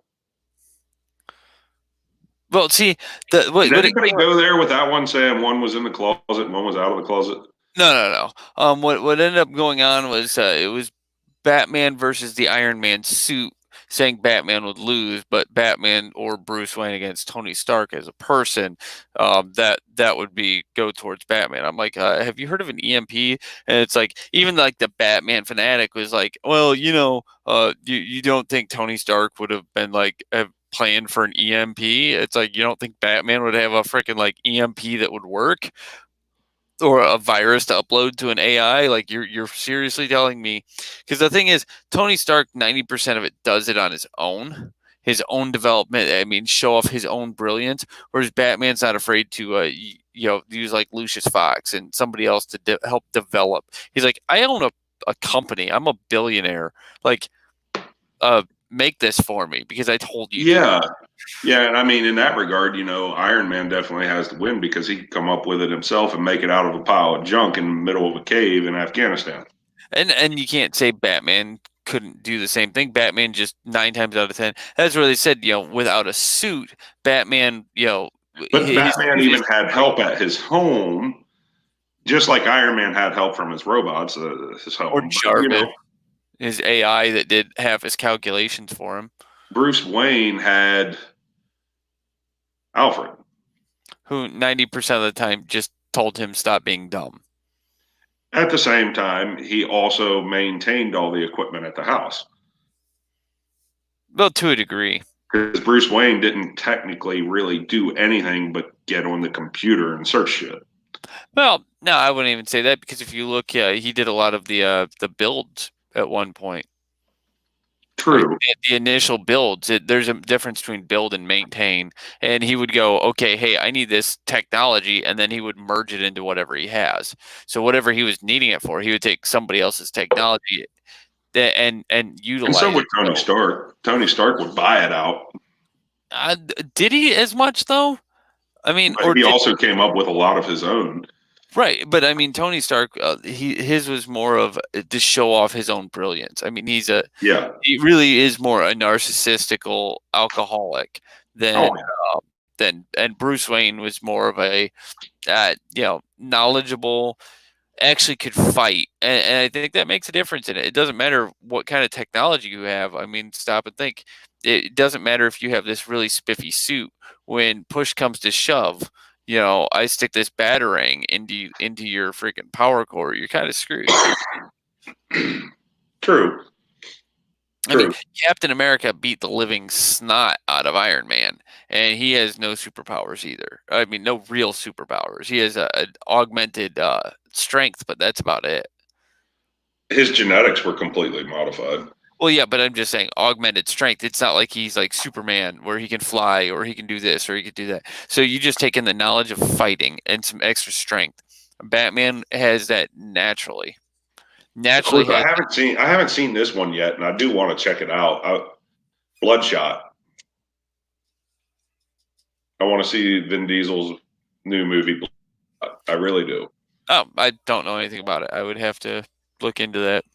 Well, see, Did anybody go there with that one saying one was in the closet and one was out of the closet? No. What ended up going on was it was Batman versus the Iron Man suit, saying Batman would lose, but Batman or Bruce Wayne against Tony Stark as a person, that would be go towards Batman. I'm like, have you heard of an EMP? And it's like, even like the Batman fanatic was like, well, you don't think Tony Stark would have been like planned for an EMP? It's like, you don't think Batman would have a freaking like EMP that would work? Or a virus to upload to an AI? Like you're seriously telling me? Because the thing is, Tony Stark 90% of it does it on his own development. I mean, show off his own brilliance. Whereas Batman's not afraid to use like Lucius Fox and somebody else to help develop. He's like, I own a company. I'm a billionaire. Like, make this for me because I told you. Yeah. Yeah, and I mean, in that regard, Iron Man definitely has the win because he can come up with it himself and make it out of a pile of junk in the middle of a cave in Afghanistan. And you can't say Batman couldn't do the same thing. Batman just 9 times out of 10. That's where they said, without a suit, Batman, But Batman even had help at his home, just like Iron Man had help from his robots, his home. Or Jarvis, his AI that did half his calculations for him. Bruce Wayne had Alfred, who 90% of the time just told him stop being dumb. At the same time, he also maintained all the equipment at the house. Well, to a degree. Because Bruce Wayne didn't technically really do anything but get on the computer and search shit. Well, no, I wouldn't even say that because if you look, he did a lot of the builds at one point. True. Like the initial builds, there's a difference between build and maintain. And he would go, okay, hey, I need this technology, and then he would merge it into whatever he has. So whatever he was needing it for, he would take somebody else's technology and utilize. And so would Tony Stark. Tony Stark would buy it out. Did he as much though? I mean, but he also came up with a lot of his own. Right, but I mean, Tony Stark, his was more of to show off his own brilliance. I mean, he really is more a narcissistical alcoholic than and Bruce Wayne was more of a knowledgeable, actually could fight, and I think that makes a difference in it. It doesn't matter what kind of technology you have. I mean, stop and think. It doesn't matter if you have this really spiffy suit. When push comes to shove, I stick this batarang into your freaking power core, you're kind of screwed. True. I mean, Captain America beat the living snot out of Iron Man, and he has no superpowers either. I mean, no real superpowers. He has an augmented strength, but that's about it. His genetics were completely modified. Well, yeah, but I'm just saying augmented strength. It's not like he's like Superman where he can fly or he can do this or he can do that. So you just take in the knowledge of fighting and some extra strength. Batman has that naturally. Of course, I haven't seen this one yet, and I do want to check it out. Bloodshot. I want to see Vin Diesel's new movie. I really do. Oh, I don't know anything about it. I would have to look into that.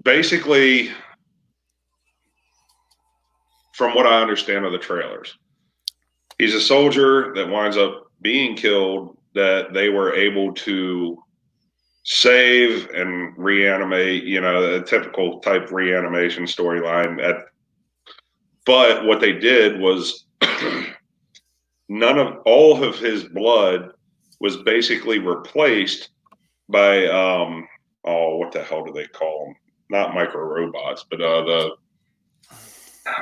Basically, from what I understand of the trailers, he's a soldier that winds up being killed that they were able to save and reanimate, a typical type reanimation storyline. But what they did was all of his blood was basically replaced by what the hell do they call them? Not micro robots, but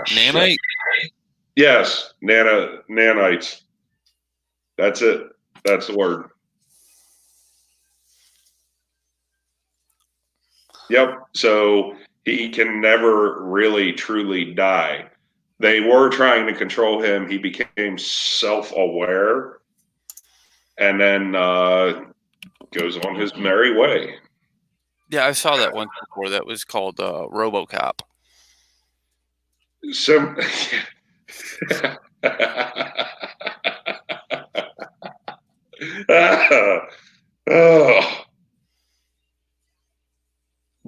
nanite. Yes, nanites. That's it. That's the word. Yep. So he can never really truly die. They were trying to control him. He became self-aware, and then goes on his merry way. Yeah, I saw that one before. That was called RoboCop.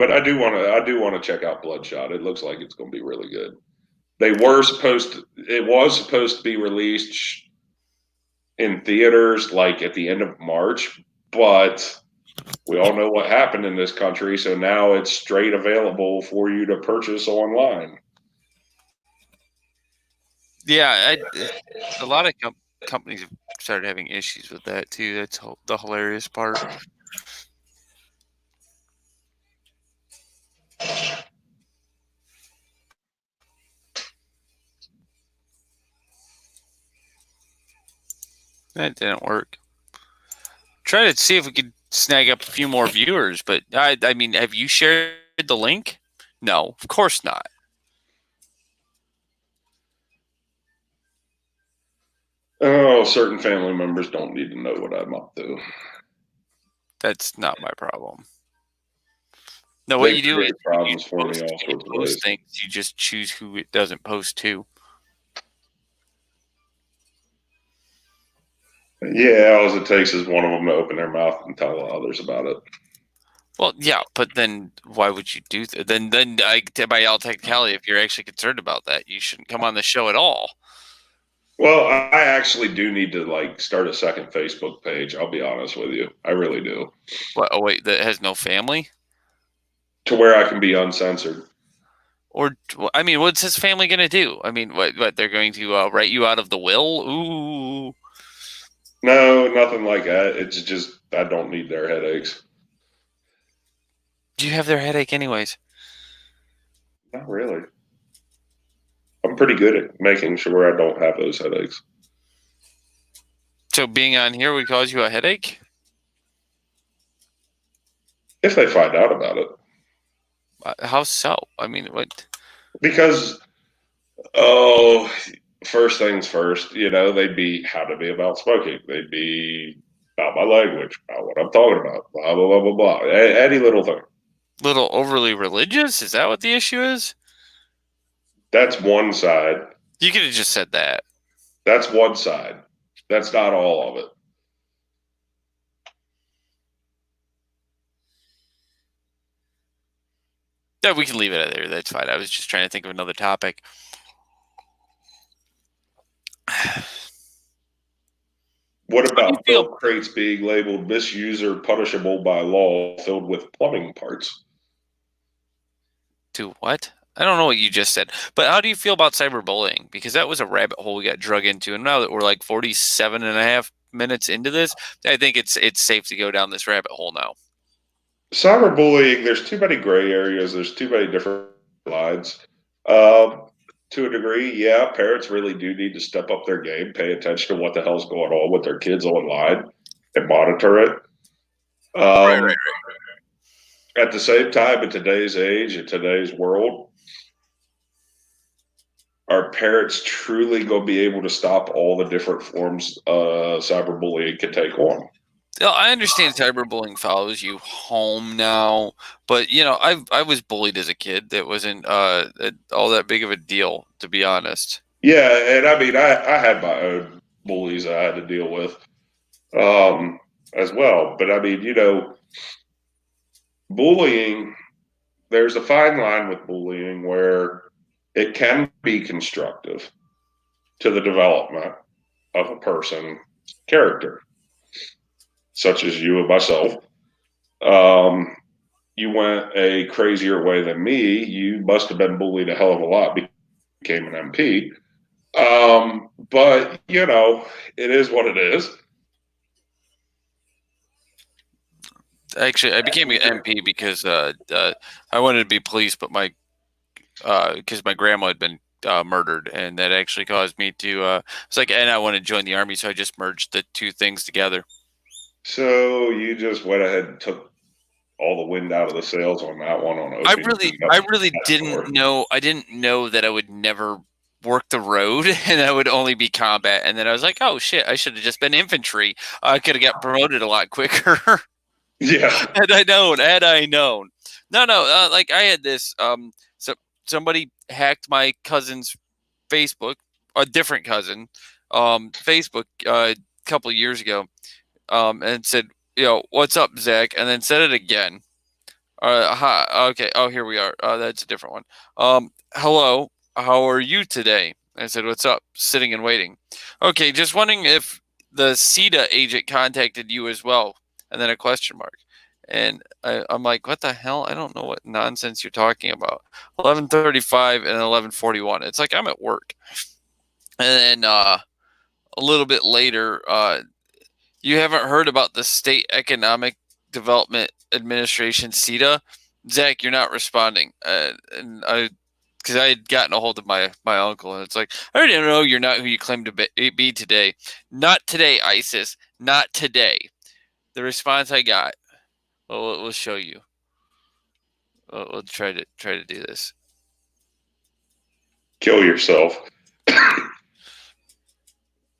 But I do want to check out Bloodshot. It looks like it's going to be really good. It was supposed to be released in theaters like at the end of March, but we all know what happened in this country, so now it's straight available for you to purchase online. Yeah, a lot of companies have started having issues with that too. That's the hilarious part. That didn't work. Try to see if we could snag up a few more viewers, but I mean, have you shared the link? No, of course not. Oh, certain family members don't need to know what I'm up to. That's not my problem. No, what you do is problems for me all sorts of ways. Things. You just choose who it doesn't post to. Yeah, all it takes is one of them to open their mouth and tell others about it. Well, yeah, but then why would you do that? Then by all technicality, if you're actually concerned about that, you shouldn't come on the show at all. Well, I actually do need to start a second Facebook page. I'll be honest with you. I really do. What? Oh wait, that has no family? To where I can be uncensored. Or, I mean, what's his family going to do? I mean, what they're going to write you out of the will? Ooh. No, nothing like that. It's just I don't need their headaches. Do you have their headache anyways? Not really. I'm pretty good at making sure I don't have those headaches. So being on here would cause you a headache? If they find out about it. How so? I mean, what? Because, first things first, they'd be how to be about smoking. They'd be about my language, about what I'm talking about, blah, blah, blah, blah, blah. Any little thing. Little overly religious? Is that what the issue is? That's one side. You could have just said that. That's one side. That's not all of it. Yeah, we can leave it there. That's fine. I was just trying to think of another topic. What about milk crates being labeled misuser punishable by law filled with plumbing parts? To what? I don't know what you just said. But how do you feel about cyberbullying? Because that was a rabbit hole we got drug into. And now that we're like 47 and a half minutes into this, I think it's safe to go down this rabbit hole now. Cyberbullying, there's too many gray areas. There's too many different lines. To a degree, yeah, parents really do need to step up their game, pay attention to what the hell's going on with their kids online and monitor it. Right. At the same time, in today's age, in today's world, are parents truly going to be able to stop all the different forms cyberbullying can take on? I understand cyberbullying follows you home now, but I was bullied as a kid. That wasn't all that big of a deal, to be honest. Yeah, and I mean, I had my own bullies I had to deal with as well. But I mean, bullying, there's a fine line with bullying where it can be constructive to the development of a person's character, such as you and myself. You went a crazier way than me. You must have been bullied a hell of a lot, became an MP. But, it is what it is. Actually, I became an MP because I wanted to be police, but because my grandma had been murdered, and that actually caused me to. It's like, and I wanted to join the army, so I just merged the two things together. So you just went ahead and took all the wind out of the sails on that one. I really didn't know. I didn't know that I would never work the road and I would only be combat. And then I was like, oh shit, I should have just been infantry. I could have got promoted a lot quicker. Yeah. Had I known. No. Like I had this. So somebody hacked my cousin's Facebook, a different cousin, Facebook, a couple of years ago, and said, "What's up, Zach?" And then said it again. Hi. Okay. Oh, here we are. That's a different one. Hello. How are you today? I said, "What's up?" Sitting and waiting. Okay, just wondering if the CETA agent contacted you as well, and then a question mark. And I'm like, "What the hell? I don't know what nonsense you're talking about." 11:35 and 11:41. It's like I'm at work, and then a little bit later, you haven't heard about the State Economic Development Administration (CETA). Zach, you're not responding, and because I had gotten a hold of my uncle, and it's like, I already know you're not who you claim to be today. Not today, ISIS. Not today. The response I got. Well, we'll show you. We'll try to do this. Kill yourself.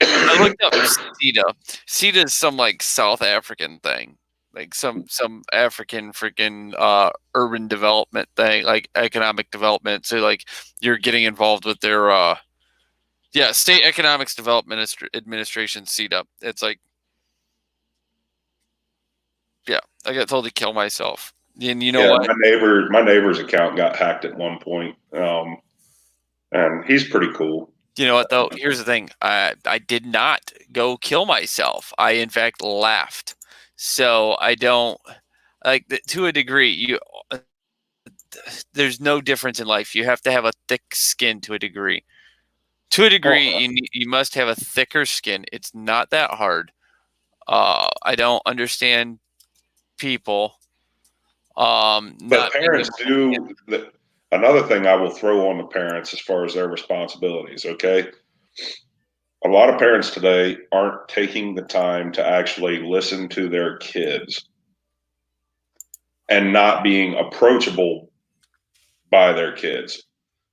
I looked up CETA. CETA is some like South African thing, like some African freaking urban development thing, like economic development. So like you're getting involved with their State Economics Development Administration CETA. It's like I got told to kill myself. And you know what? My neighbor's account got hacked at one point, and he's pretty cool. You know what though? Here's the thing. I did not go kill myself. I in fact laughed. So I don't like to a degree. There's no difference in life. You have to have a thick skin to a degree. To a degree, you must have a thicker skin. It's not that hard. I don't understand people. But parents do. Another thing I will throw on the parents as far as their responsibilities. Okay, a lot of parents today aren't taking the time to actually listen to their kids and not being approachable by their kids.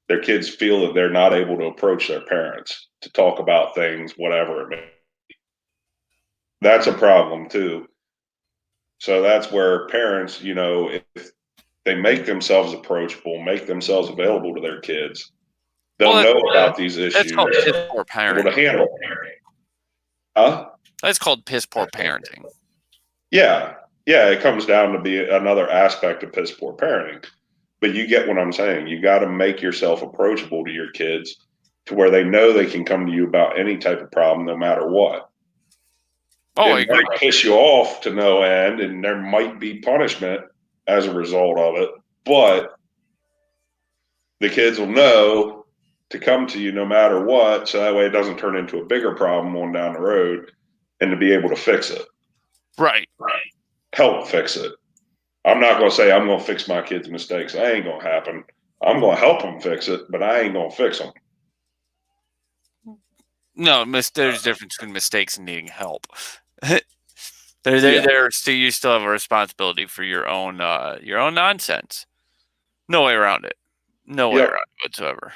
Their kids feel that they're not able to approach their parents to talk about things, whatever it may be. That's a problem too. So that's where parents, if they make themselves approachable, make themselves available to their kids, they'll know about these issues. That's called piss poor parenting. Able to handle it. Huh? That's called piss poor parenting. Yeah. It comes down to be another aspect of piss poor parenting. But you get what I'm saying. You got to make yourself approachable to your kids to where they know they can come to you about any type of problem, no matter what. Oh, it might piss you off to no end, and there might be punishment as a result of it, but the kids will know to come to you no matter what, so that way it doesn't turn into a bigger problem on down the road, and to be able to fix it. Right. Help fix it. I'm not going to say I'm going to fix my kids' mistakes. That ain't going to happen. I'm going to help them fix it, but I ain't going to fix them. No, there's a difference between mistakes and needing help. You still have a responsibility for your own nonsense. No way around it. No way around it whatsoever.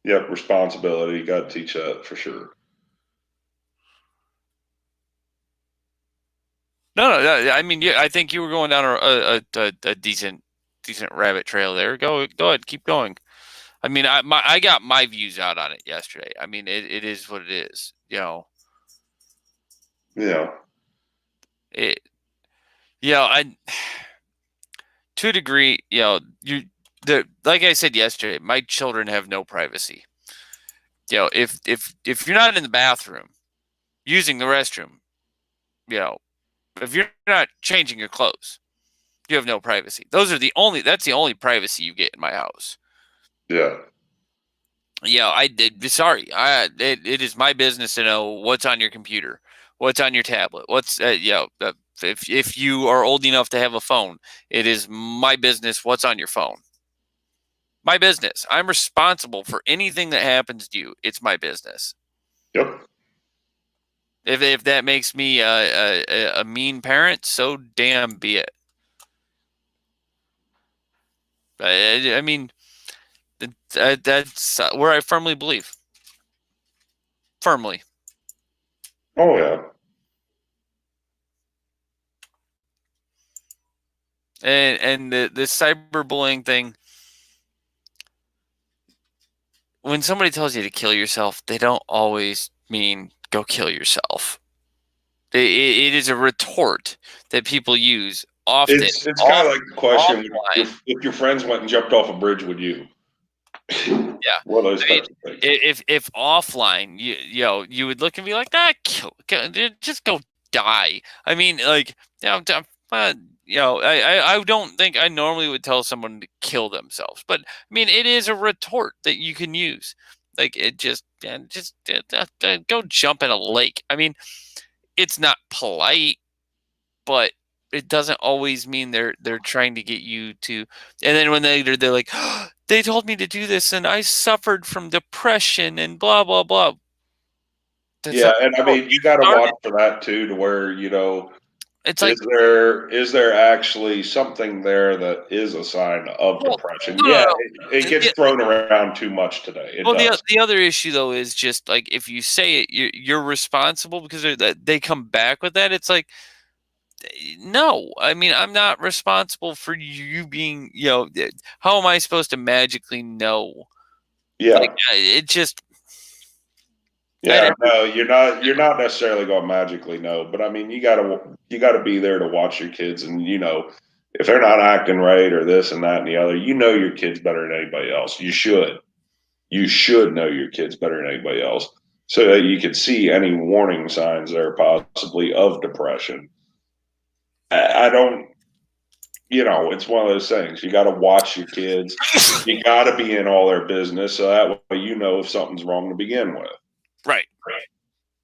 Yep, responsibility. You got to teach that for sure. No. I mean, I think you were going down a decent rabbit trail there. Go ahead, keep going. I mean, I got my views out on it yesterday. I mean, it is what it is. Yeah. To a degree, like I said yesterday, my children have no privacy. If you're not in the bathroom, using the restroom, if you're not changing your clothes, you have no privacy. That's the only privacy you get in my house. Yeah. I did. Sorry. It is my business to know what's on your computer, what's on your tablet, if you are old enough to have a phone, it is my business what's on your phone. My business. I'm responsible for anything that happens to you. It's my business. Yep. If that makes me a mean parent, so damn be it. I mean, that's where I firmly believe. Firmly. Oh, yeah. And the cyberbullying thing, when somebody tells you to kill yourself, they don't always mean go kill yourself. It is a retort that people use often. It's kind of like the question: Offline. if your friends went and jumped off a bridge, would you? Yeah. One of those I mean, types of things. if offline, you would look and be like, just go die. I mean, like, I don't think I normally would tell someone to kill themselves, but I mean, it is a retort that you can use. Like, go jump in a lake. I mean, it's not polite, but it doesn't always mean they're trying to get you to. And then when they're like, oh, they told me to do this, and I suffered from depression and blah blah blah. That's Yeah, not, and I oh, mean, you you got to watch started. for that too, to where It's like, is there actually something there that is a sign of well, depression? no, no, Yeah, no. it gets thrown around too much today. It Well, does. the other issue though is just like if you say it, you're responsible because they come back with that. It's like, no, I mean, I'm not responsible for you being, how am I supposed to magically know? Yeah. Like, it just, Yeah, no, you're not necessarily going to magically know, but I mean, you got to be there to watch your kids, and if they're not acting right or this and that and the other, your kids better than anybody else. You should know your kids better than anybody else, so that you can see any warning signs there possibly of depression. I don't, it's one of those things. You got to watch your kids. You got to be in all their business, so that way if something's wrong to begin with. right.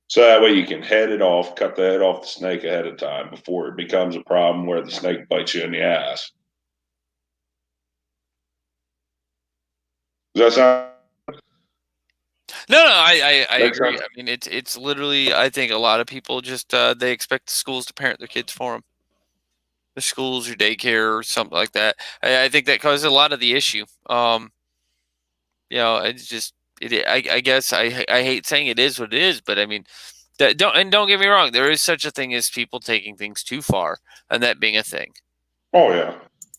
So that way you can head it off, cut the head off the snake ahead of time before it becomes a problem where the snake bites you in the ass. Does that sound? No, I Makes agree. sense? I mean, it's literally. I think a lot of people just they expect the schools to parent their kids for them. The schools or daycare or something like that. I think that causes a lot of the issue. It's just I guess I hate saying it is what it is, but I mean, don't get me wrong. There is such a thing as people taking things too far, and that being a thing. Oh yeah,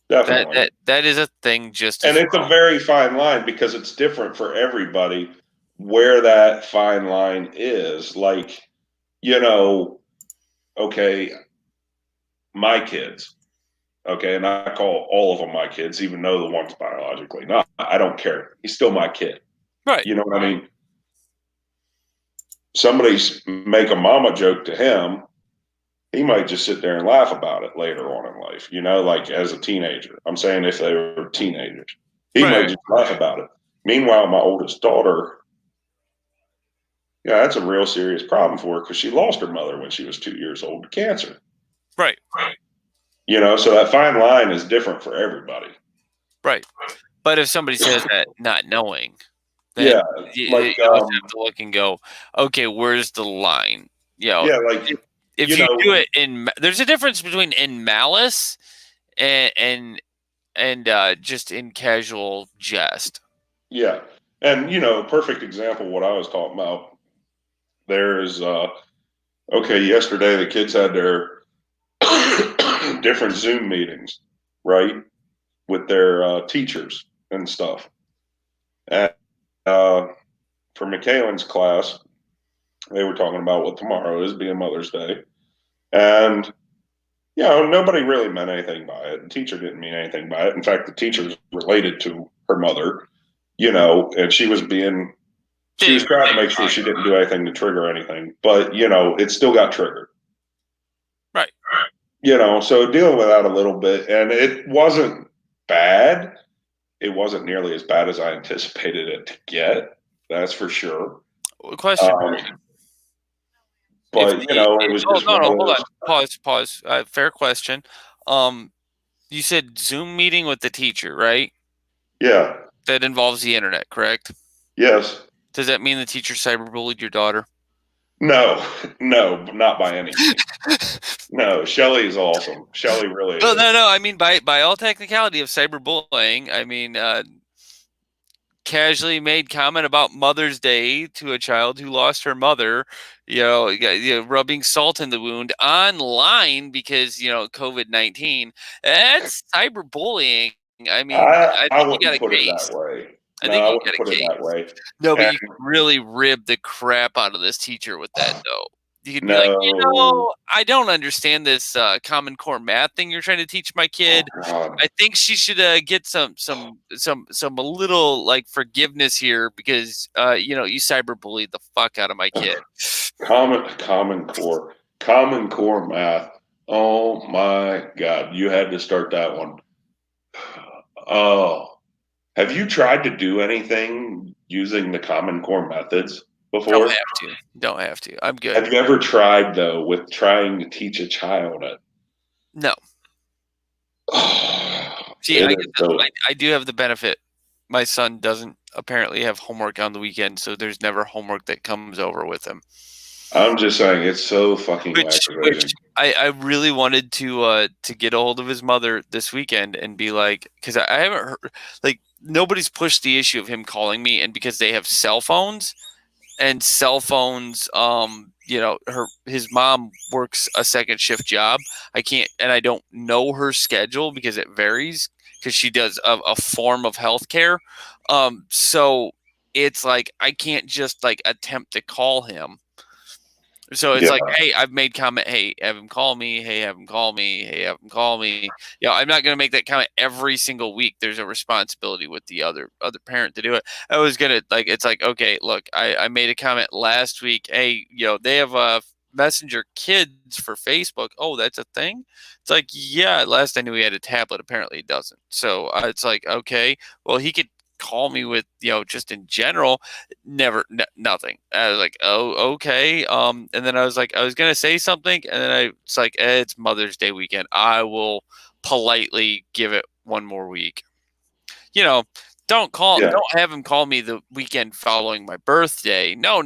That definitely. that is a thing. Just And as it's a very fine line because it's different for everybody where that fine line is. Like, okay, my kids, okay, and I call all of them my kids, even though the one's biologically not. I don't care. He's still my kid. right. You know what I mean? Somebody make a mama joke to him, he might just sit there and laugh about it later on in life, like as a teenager. I'm saying if they were teenagers, he might Right. just laugh about it. Meanwhile, my oldest daughter, yeah, that's a real serious problem for her because she lost her mother when she was 2 years old to cancer. Right. So that fine line is different for everybody. Right. But if somebody says that not knowing, then Yeah, you like always have to look and go, okay, where's the line? yeah, like If you do it there's a difference between in malice and just in casual jest. yeah, and perfect example of what I was talking about. There's okay, yesterday the kids had their different Zoom meetings, right, with their teachers and stuff. And for Michaelin's class, they were talking about what tomorrow is, being Mother's Day, and nobody really meant anything by it. The teacher didn't mean anything by it. In fact, the teacher was related to her mother, and she was trying to make sure she didn't do anything to trigger anything, but it still got triggered. Right. So dealing with that a little bit, and it wasn't bad. It wasn't nearly as bad as I anticipated it to get. That's for sure. Question. But it was just no, hold those. on. Pause. Fair question. You said Zoom meeting with the teacher, right? Yeah. That involves the internet, correct? Yes. Does that mean the teacher cyberbullied your daughter? No, not by any means. No, Shelly is awesome. Shelly really is. No. I mean, by all technicality of cyberbullying, I mean casually made comment about Mother's Day to a child who lost her mother. Rubbing salt in the wound online because COVID-19. That's cyberbullying. I mean, I think you got a put it case. that way. I think wouldn't put it that way. No, but you really ribbed the crap out of this teacher with that, though. You could be like, No. I don't understand this Common Core math thing you're trying to teach my kid. Oh, God. I think she should get some a little like forgiveness here because you cyberbullied the fuck out of my kid. Common Core math. Oh my God. You had to start that one. Oh. Have you tried to do anything using the Common Core methods Don't before? have to. Don't have to. I'm good. Have you ever tried, though, with trying to teach a child it? No. See, It is so. I do have the benefit. My son doesn't apparently have homework on the weekend, so there's never homework that comes over with him. I'm just saying, it's so fucking Which aggravating. I really wanted to get a hold of his mother this weekend and be like, because I haven't heard, like, nobody's pushed the issue of him calling me, and because they have cell phones, and cell phones, his mom works a second shift job. I can't, and I don't know her schedule because it varies because she does a form of healthcare. So it's like I can't just like attempt to call him. So it's like, hey, I've made comment. Hey, have him call me. Hey, have him call me. Hey, have him call me. I'm not going to make that comment every single week. There's a responsibility with the other parent to do it. I was gonna like, it's like, okay, look, I made a comment last week. Hey, they have Messenger Kids for Facebook. Oh, that's a thing. It's like, yeah. Last I knew he had a tablet. Apparently, he doesn't. So it's like, okay, well, he could call me with just in general. Nothing. I was like, oh, okay. And then I was like, I was gonna say something, and then it's like, it's Mother's Day weekend. I will politely give it one more week. Don't have him call me the weekend following my birthday. No.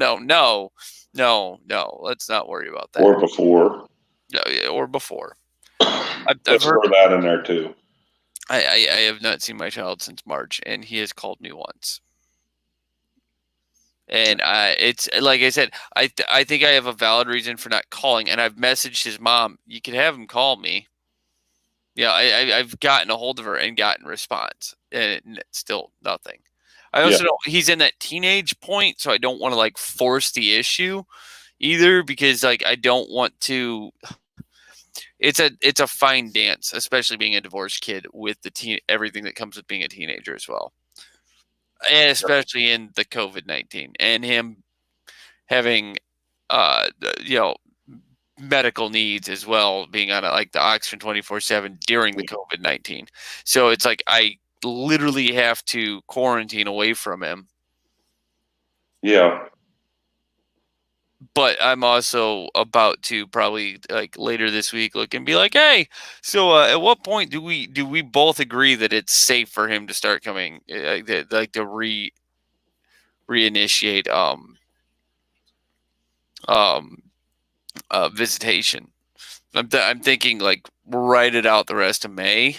Let's not worry about that. Or before. Or before. Let's throw that in there too. I have not seen my child since March, and he has called me once. And it's like I said, I think I have a valid reason for not calling, and I've messaged his mom. You can have him call me. Yeah, I've gotten a hold of her and gotten response, and still nothing. I also don't. He's in that teenage point, so I don't want to like force the issue either because like I don't want to. It's a fine dance, especially being a divorced kid with everything that comes with being a teenager as well. And especially in the COVID-19 and him having, medical needs as well, being on like the oxygen 24/7 during the COVID-19. So it's like I literally have to quarantine away from him. Yeah. But I'm also about to probably like later this week look and be like, hey, so at what point do we both agree that it's safe for him to start coming, like to reinitiate visitation? I'm thinking like write it out the rest of May,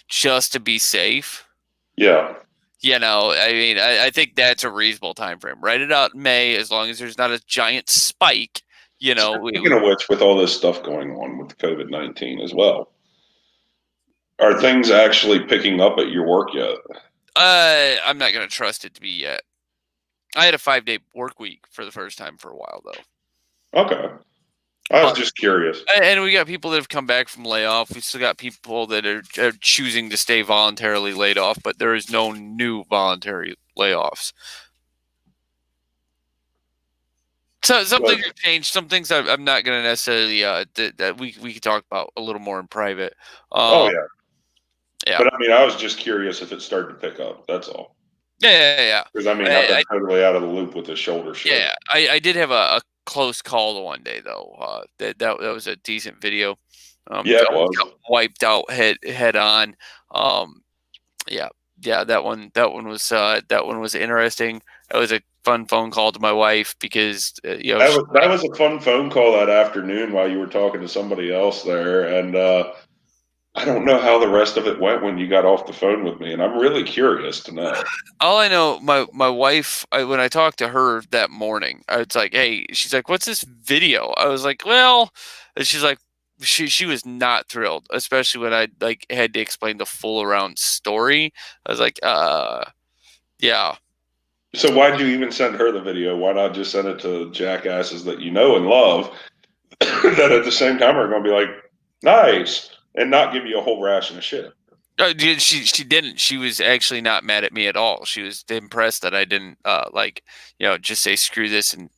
just to be safe. Yeah. I mean, I think that's a reasonable time frame. Write it out in May, as long as there's not a giant spike. Speaking of which, with all this stuff going on with COVID-19 as well, are things actually picking up at your work yet? I'm not going to trust it to be yet. I had a 5-day work week for the first time for a while, though. Okay. I was just curious. And we got people that have come back from layoff. We still got people that are choosing to stay voluntarily laid off, but there is no new voluntary layoffs. So some things have changed. Some things I'm not going to necessarily that we can talk about a little more in private. Yeah. But I mean, I was just curious if it started to pick up. That's all. Yeah. Because I mean, I've been totally out of the loop with the shoulder shit. Yeah, I did have a close call the one day though. That was a decent video. Yeah, it was wiped out head on. Yeah, that one was interesting. That was a fun phone call to my wife because that was a fun phone call that afternoon while you were talking to somebody else there, and I don't know how the rest of it went when you got off the phone with me, and I'm really curious to know. All I know, my wife, when I talked to her that morning, I was like, hey, she's like, what's this video? I was like, well, and she's like, she was not thrilled, especially when I like had to explain the full around story. I was like, yeah. So why'd you even send her the video? Why not just send it to jackasses that you know and love that at the same time are going to be like, nice, and not give you a whole ration of shit. She didn't. She was actually not mad at me at all. She was impressed that I didn't just say screw this and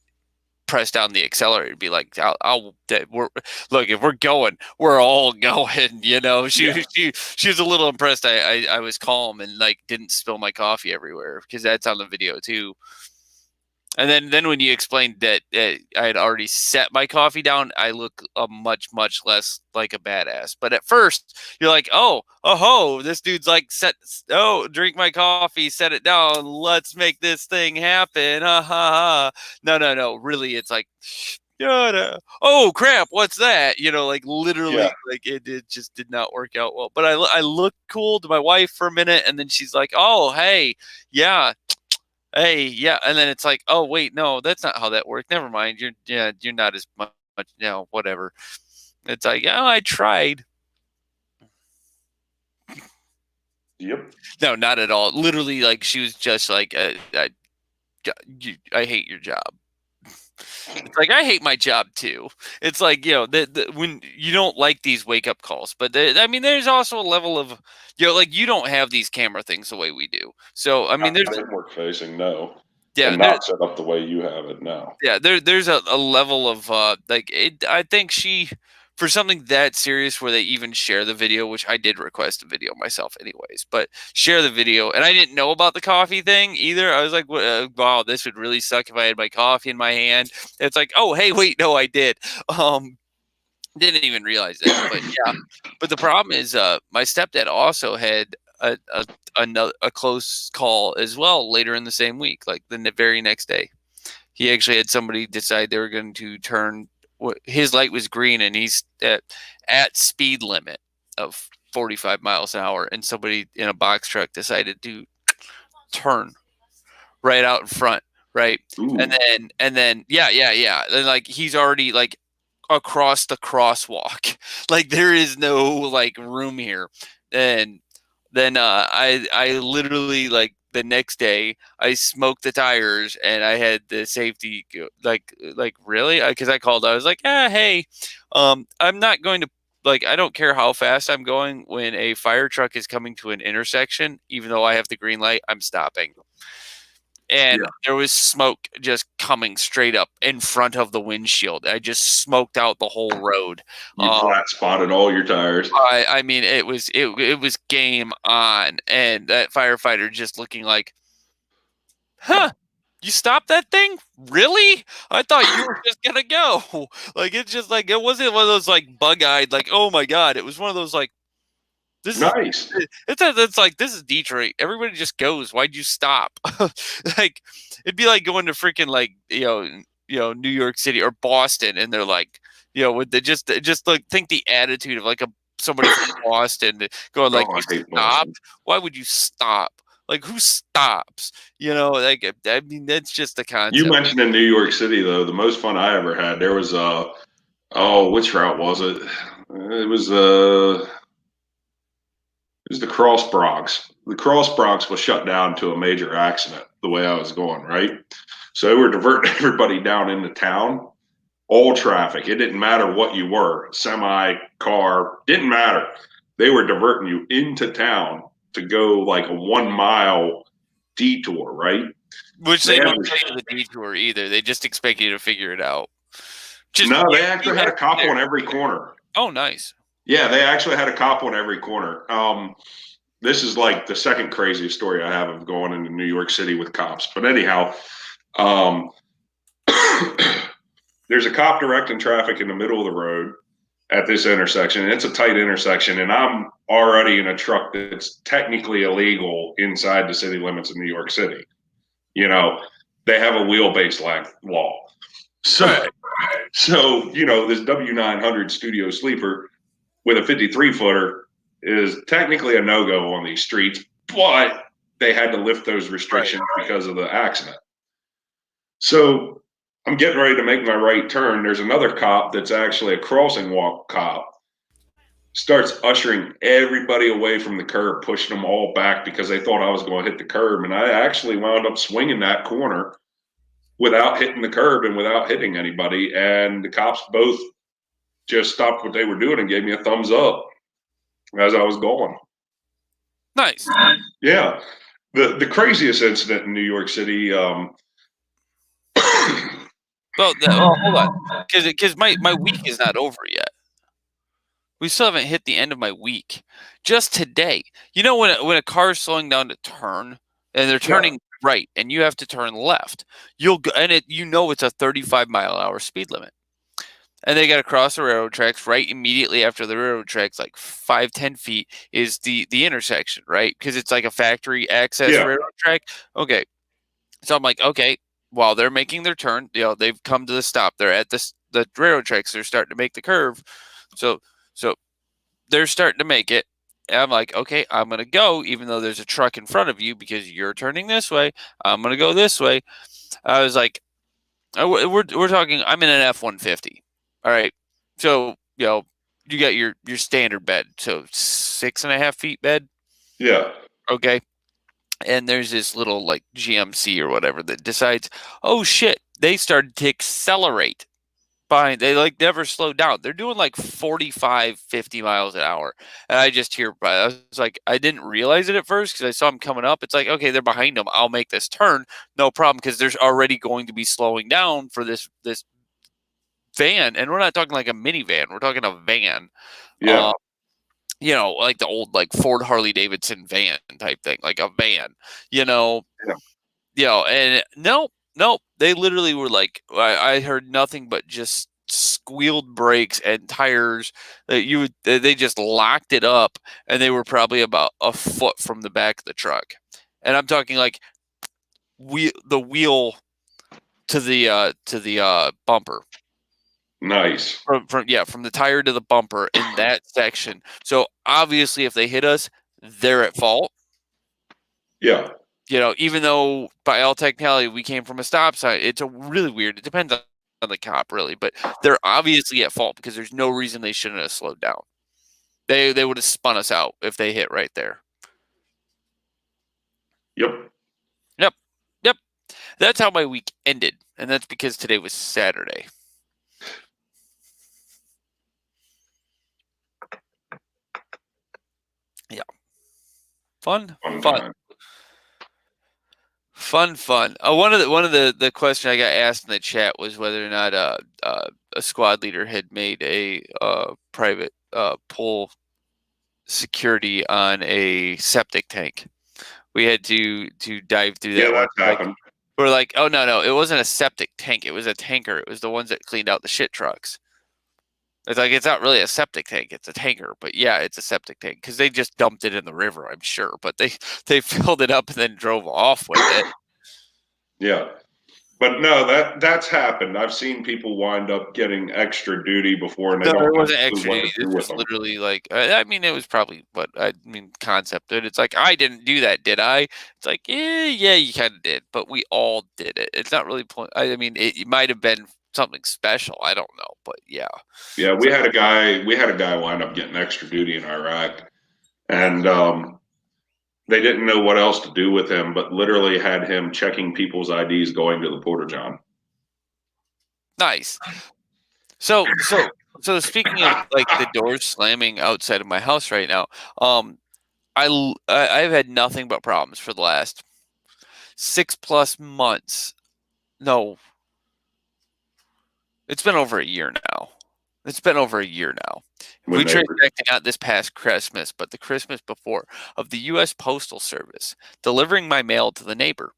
press down the accelerator. Be like, look, if we're going, we're all going. She was a little impressed. I was calm and like didn't spill my coffee everywhere because that's on the video too. And then when you explained that I had already set my coffee down, I look much less like a badass. But at first, you're like, this dude's like drink my coffee, set it down, let's make this thing happen. Ha ha ha. No. Really, it's like, oh crap, what's that? Like literally, like it just did not work out well. But I looked cool to my wife for a minute, and then she's like, oh hey, yeah. Hey, yeah, and then it's like, oh wait, no, that's not how that worked. Never mind. You're not as much, whatever. It's like, oh, I tried. Yep. No, not at all. Literally, like she was just like, I hate your job. It's like I hate my job too. It's like when you don't like these wake up calls, but there's also a level of like you don't have these camera things the way we do. So I mean, there's framework facing no, yeah, and not set up the way you have it now. Yeah, there's a level of I think she for something that serious where they even share the video, which I did request a video myself anyways, but share the video. And I didn't know about the coffee thing either. I was like, wow, this would really suck if I had my coffee in my hand. It's like, oh, hey, wait, no, I did. Didn't even realize that. But yeah, but the problem is my stepdad also had a close call as well later in the same week, like the very next day. He actually had somebody decide they were going to turn. His light was green, and he's at speed limit of 45 miles an hour, and somebody in a box truck decided to turn right out in front, right? Ooh. And then yeah. And like he's already like across the crosswalk, like there is no like room here, and then I literally like the next day I smoked the tires and I had the safety like really because I called. I was like, hey, I'm not going to like I don't care how fast I'm going when a fire truck is coming to an intersection, even though I have the green light, I'm stopping. And there was smoke just coming straight up in front of the windshield. I just smoked out the whole road. You flat spotted all your tires. I mean, it was game on, and that firefighter just looking like, huh? You stopped that thing? Really? I thought you were just gonna go. Like it's just like it wasn't one of those like bug-eyed, like oh my god. It was one of those like this nice. It's like this is Detroit. Everybody just goes. Why'd you stop? Like it'd be like going to freaking like New York City or Boston, and they're like with the just like think the attitude of like somebody from Boston going like you stopped. Why would you stop? Like who stops? Like I mean that's just the concept. You mentioned in New York City though, the most fun I ever had. There was which route was it? It was the Cross Bronx. The Cross Bronx was shut down to a major accident the way I was going, right? So they were diverting everybody down into town, all traffic. It didn't matter what you were, semi, car, didn't matter. They were diverting you into town to go like a 1 mile detour, right? Which they don't tell you the detour either. They just expect you to figure it out. No, they actually had a cop on every corner. Oh, nice. Yeah, they actually had a cop on every corner. This is like the second craziest story I have of going into New York City with cops. But anyhow, there's a cop directing traffic in the middle of the road at this intersection. And it's a tight intersection, and I'm already in a truck that's technically illegal inside the city limits of New York City. They have a wheelbase length law. So this W900 Studio Sleeper with a 53-footer is technically a no-go on these streets, but they had to lift those restrictions because of the accident. So I'm getting ready to make my right turn. There's another cop that's actually a crossing walk cop, starts ushering everybody away from the curb, pushing them all back because they thought I was going to hit the curb. And I actually wound up swinging that corner without hitting the curb and without hitting anybody. And the cops both just stopped what they were doing and gave me a thumbs up as I was going. Nice. Yeah. The craziest incident in New York City. Well, hold on, because my week is not over yet. We still haven't hit the end of my week. Just today, you know, when a car is slowing down to turn and they're turning right, and you have to turn left, you'll go, and it's a 35-mile-an-hour speed limit, and they got to cross the railroad tracks. Right immediately after the railroad tracks, like 5-10 feet, is the intersection, right? Because it's like a factory access railroad track. Okay, so I'm like, okay, while they're making their turn, they've come to the stop. They're at the railroad tracks. They're starting to make the curve. So they're starting to make it. And I'm like, okay, I'm going to go, even though there's a truck in front of you because you're turning this way. I'm going to go this way. I was like, we're talking, I'm in an F-150. All right. So, you got your standard bed. So 6.5 feet bed. Yeah. Okay. And there's this little like GMC or whatever that decides, oh shit, they started to accelerate behind. They like never slowed down. They're doing like 45, 50 miles an hour. And I just hear, I was like, I didn't realize it at first because I saw them coming up. It's like, okay, they're behind them. I'll make this turn. No problem. Because there's already going to be slowing down for this van. And we're not talking like a minivan. We're talking a van. Yeah. Like the old like Ford Harley Davidson van type thing, like a van, and nope. They literally were like, I heard nothing but just squealed brakes and tires that they just locked it up, and they were probably about a foot from the back of the truck. And I'm talking like the wheel to the bumper. Nice. From the tire to the bumper in that section. So obviously, if they hit us, they're at fault. Yeah. Even though by all technicality we came from a stop sign, it's a really weird. It depends on the cop, really, but they're obviously at fault because there's no reason they shouldn't have slowed down. They would have spun us out if they hit right there. Yep. That's how my week ended, and that's because today was Saturday. Yeah. Fun. One of the question I got asked in the chat was whether or not a squad leader had made a private pull security on a septic tank. We had to dive through that. Yeah, that happened. We're like, oh no, it wasn't a septic tank. It was a tanker. It was the ones that cleaned out the shit trucks. It's like, it's not really a septic tank. It's a tanker. But yeah, it's a septic tank because they just dumped it in the river, I'm sure. But they filled it up and then drove off with it. Yeah. But no, that's happened. I've seen people wind up getting extra duty before, and they don't. It wasn't extra duty. It was literally like, I mean, it was probably, but I mean, concept. It's like, I didn't do that, did I? It's like, yeah, you kind of did, but we all did it. It's not really point. I mean, it might have been something special. I don't know, but yeah. Yeah, we had a guy wind up getting extra duty in Iraq, and they didn't know what else to do with him, but literally had him checking people's IDs going to the Porta-John. Nice. So speaking of like the doors slamming outside of my house right now, I've had nothing but problems for the last 6+ months. No, it's been over a year now. We traced back to not this past Christmas, but the Christmas before, of the U.S. Postal Service delivering my mail to the neighbor.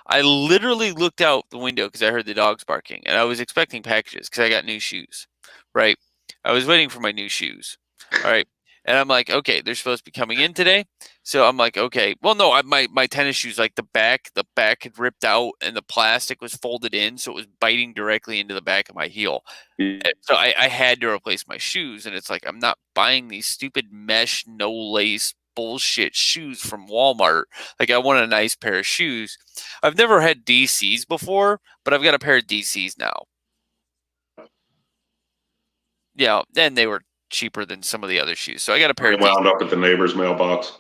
I literally looked out the window because I heard the dogs barking, and I was expecting packages because I got new shoes, right? I was waiting for my new shoes, all right? And I'm like, okay, they're supposed to be coming in today. So I'm like, okay, well, no, my tennis shoes, like the back had ripped out and the plastic was folded in, so it was biting directly into the back of my heel. And so I had to replace my shoes, and it's like, I'm not buying these stupid mesh, no lace bullshit shoes from Walmart. Like, I want a nice pair of shoes. I've never had DCs before, but I've got a pair of DCs now. Yeah, and they were cheaper than some of the other shoes. So I got a pair of wound up at the neighbor's mailbox.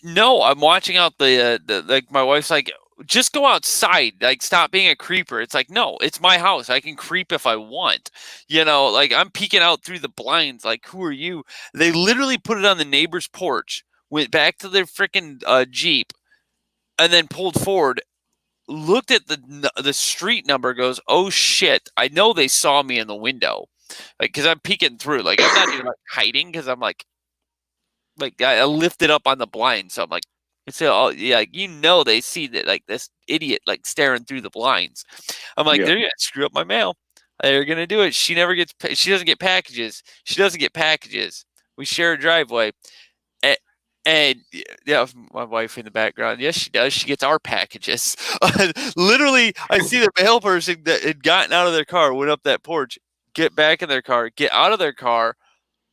No, I'm watching out the like my wife's like, just go outside. Like, stop being a creeper. It's like, no, it's my house. I can creep if I want. Like, I'm peeking out through the blinds. Like, who are you? They literally put it on the neighbor's porch, went back to their freaking Jeep, and then pulled forward, looked at the street number, goes, oh, shit. I know they saw me in the window. Like, because I'm peeking through. Like, I'm not even hiding because I'm like I lifted up on the blind. So I'm like, so yeah, they see that like this idiot like staring through the blinds. I'm like, they're gonna screw up my mail. They're gonna do it. She doesn't get packages. We share a driveway, and yeah, my wife in the background. Yes, she does. She gets our packages. Literally, I see the mail person that had gotten out of their car, went up that porch, get back in their car, get out of their car,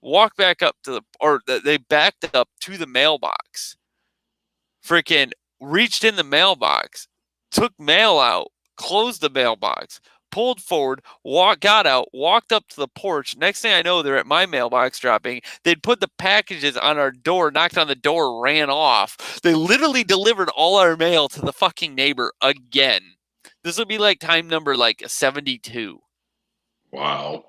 walk back up they backed up to the mailbox, freaking reached in the mailbox, took mail out, closed the mailbox, pulled forward, got out, walked up to the porch. Next thing I know, they're at my mailbox dropping. They'd put the packages on our door, knocked on the door, ran off. They literally delivered all our mail to the fucking neighbor again. This will be like time number like 72. Wow.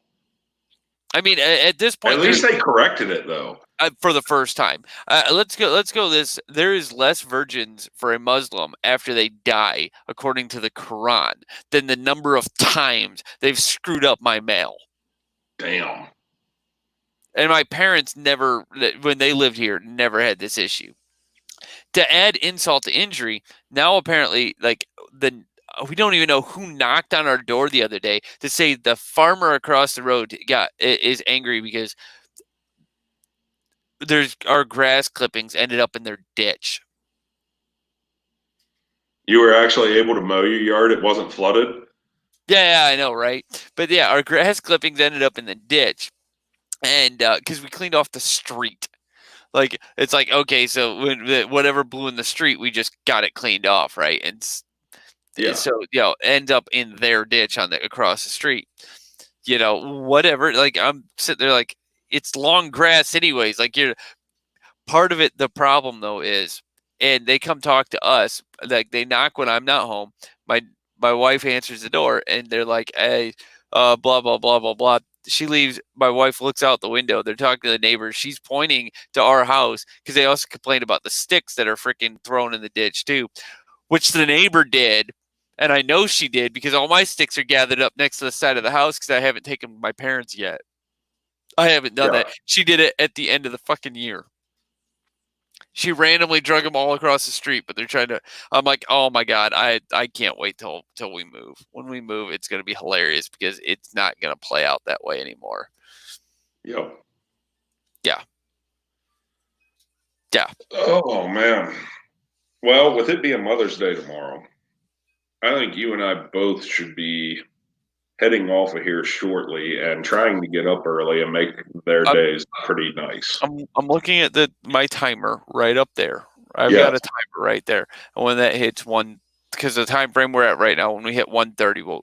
I mean, at this point, at least they corrected it though. For the first time. Let's go. There is less virgins for a Muslim after they die, according to the Quran, than the number of times they've screwed up my mail. Damn. And my parents never, when they lived here, never had this issue. To add insult to injury, now apparently, we don't even know who knocked on our door the other day to say the farmer across the road is angry because our grass clippings ended up in their ditch. You were actually able to mow your yard? It wasn't flooded? Yeah, I know, right? But yeah, our grass clippings ended up in the ditch, and because we cleaned off the street. Like, it's like, okay, so whatever blew in the street, we just got it cleaned off, right? And so ends up in their ditch across the street. Whatever. Like, I'm sitting there like, it's long grass anyways. Like, you're part of it. The problem though is, and they come talk to us, like they knock when I'm not home. My wife answers the door and they're like, hey, blah, blah, blah, blah, blah. She leaves. My wife looks out the window. They're talking to the neighbors. She's pointing to our house because they also complained about the sticks that are freaking thrown in the ditch too, which the neighbor did. And I know she did because all my sticks are gathered up next to the side of the house because I haven't taken my parents yet. I haven't done that. She did it at the end of the fucking year. She randomly drug them all across the street, but they're trying to. I'm like, oh my god, I can't wait till we move. When we move, it's going to be hilarious because it's not going to play out that way anymore. Yep. Yeah. Oh man. Well, with it being Mother's Day tomorrow, I think you and I both should be heading off of here shortly and trying to get up early and make their days pretty nice. I'm looking at my timer right up there. I've got a timer right there, and when that hits because the time frame we're at right now, when we hit 1:30,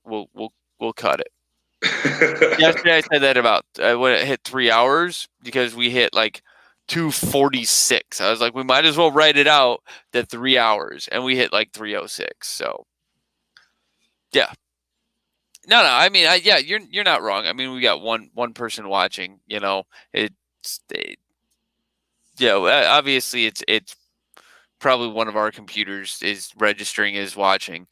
we'll cut it. Yesterday I said that about when it hit 3 hours because we hit like 2:46. I was like, we might as well write it out that 3 hours, and we hit like 3:06. So yeah. No. I mean, you're not wrong. I mean, we got one person watching. Obviously it's probably one of our computers is registering as watching.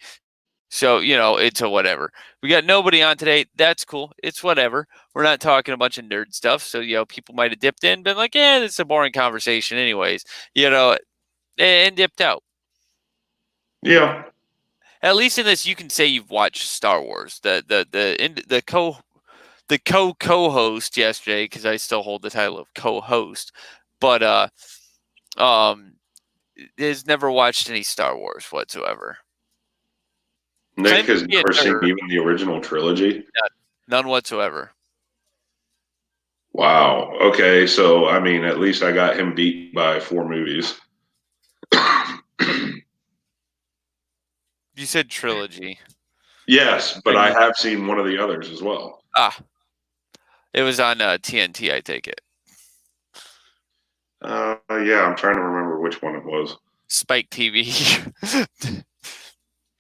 So it's a whatever. We got nobody on today. That's cool. It's whatever. We're not talking a bunch of nerd stuff. So people might have dipped in, been like, yeah, it's a boring conversation, anyways. And dipped out. Yeah. At least in this, you can say you've watched Star Wars. The co-host yesterday, because I still hold the title of co-host, but has never watched any Star Wars whatsoever. Nick has never seen even the original trilogy? None whatsoever. Wow. Okay, so I mean, at least I got him beat by 4 movies. You said trilogy. Yes, but I have seen one of the others as well. It was on TNT, I take it. Yeah, I'm trying to remember which one it was. Spike TV.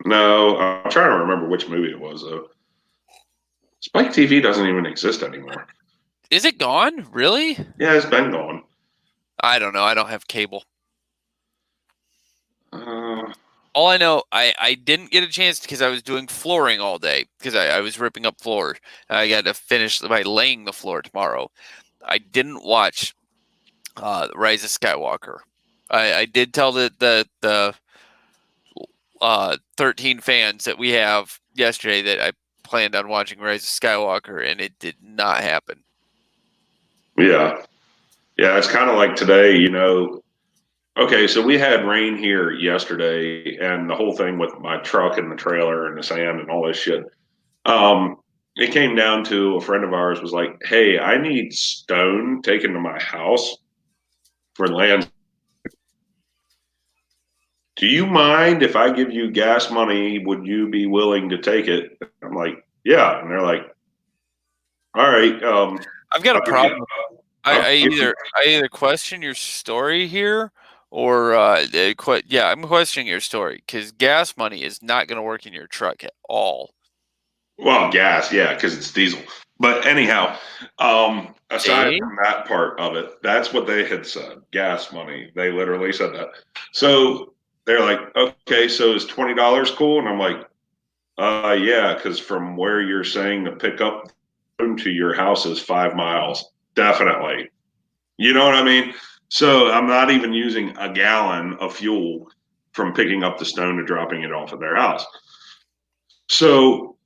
No, I'm trying to remember which movie it was though. Spike TV doesn't even exist anymore. Is it gone? Really? Yeah, it's been gone. I don't know. I don't have cable. Uh, All I know, I didn't get a chance because I was doing flooring all day because I was ripping up floors. I got to finish by laying the floor tomorrow. I didn't watch Rise of Skywalker. I did tell the 13 fans that we have yesterday that I planned on watching Rise of Skywalker, and it did not happen. yeah. Yeah, it's kind of like today, you know. Okay, so we had rain here yesterday, and the whole thing with my truck and the trailer and the sand and all this shit. It came down to a friend of ours was like, "Hey, I need stone taken to my house for land. Do you mind if I give you gas money? Would you be willing to take it?" I'm like, "Yeah," and they're like, "All right." I've got a problem. I'll I give you- either question your story here, or I'm questioning your story because gas money is not going to work in your truck at all. Well, gas, yeah, because it's diesel. But anyhow, aside See? from that part of it, that's what they had said. Gas money. They literally said that. So they're like, okay, so is $20 cool? And I'm like, yeah, because from where you're saying to pick up to your house is 5 miles. Definitely. You know what I mean? So I'm not even using a gallon of fuel from picking up the stone to dropping it off at their house. So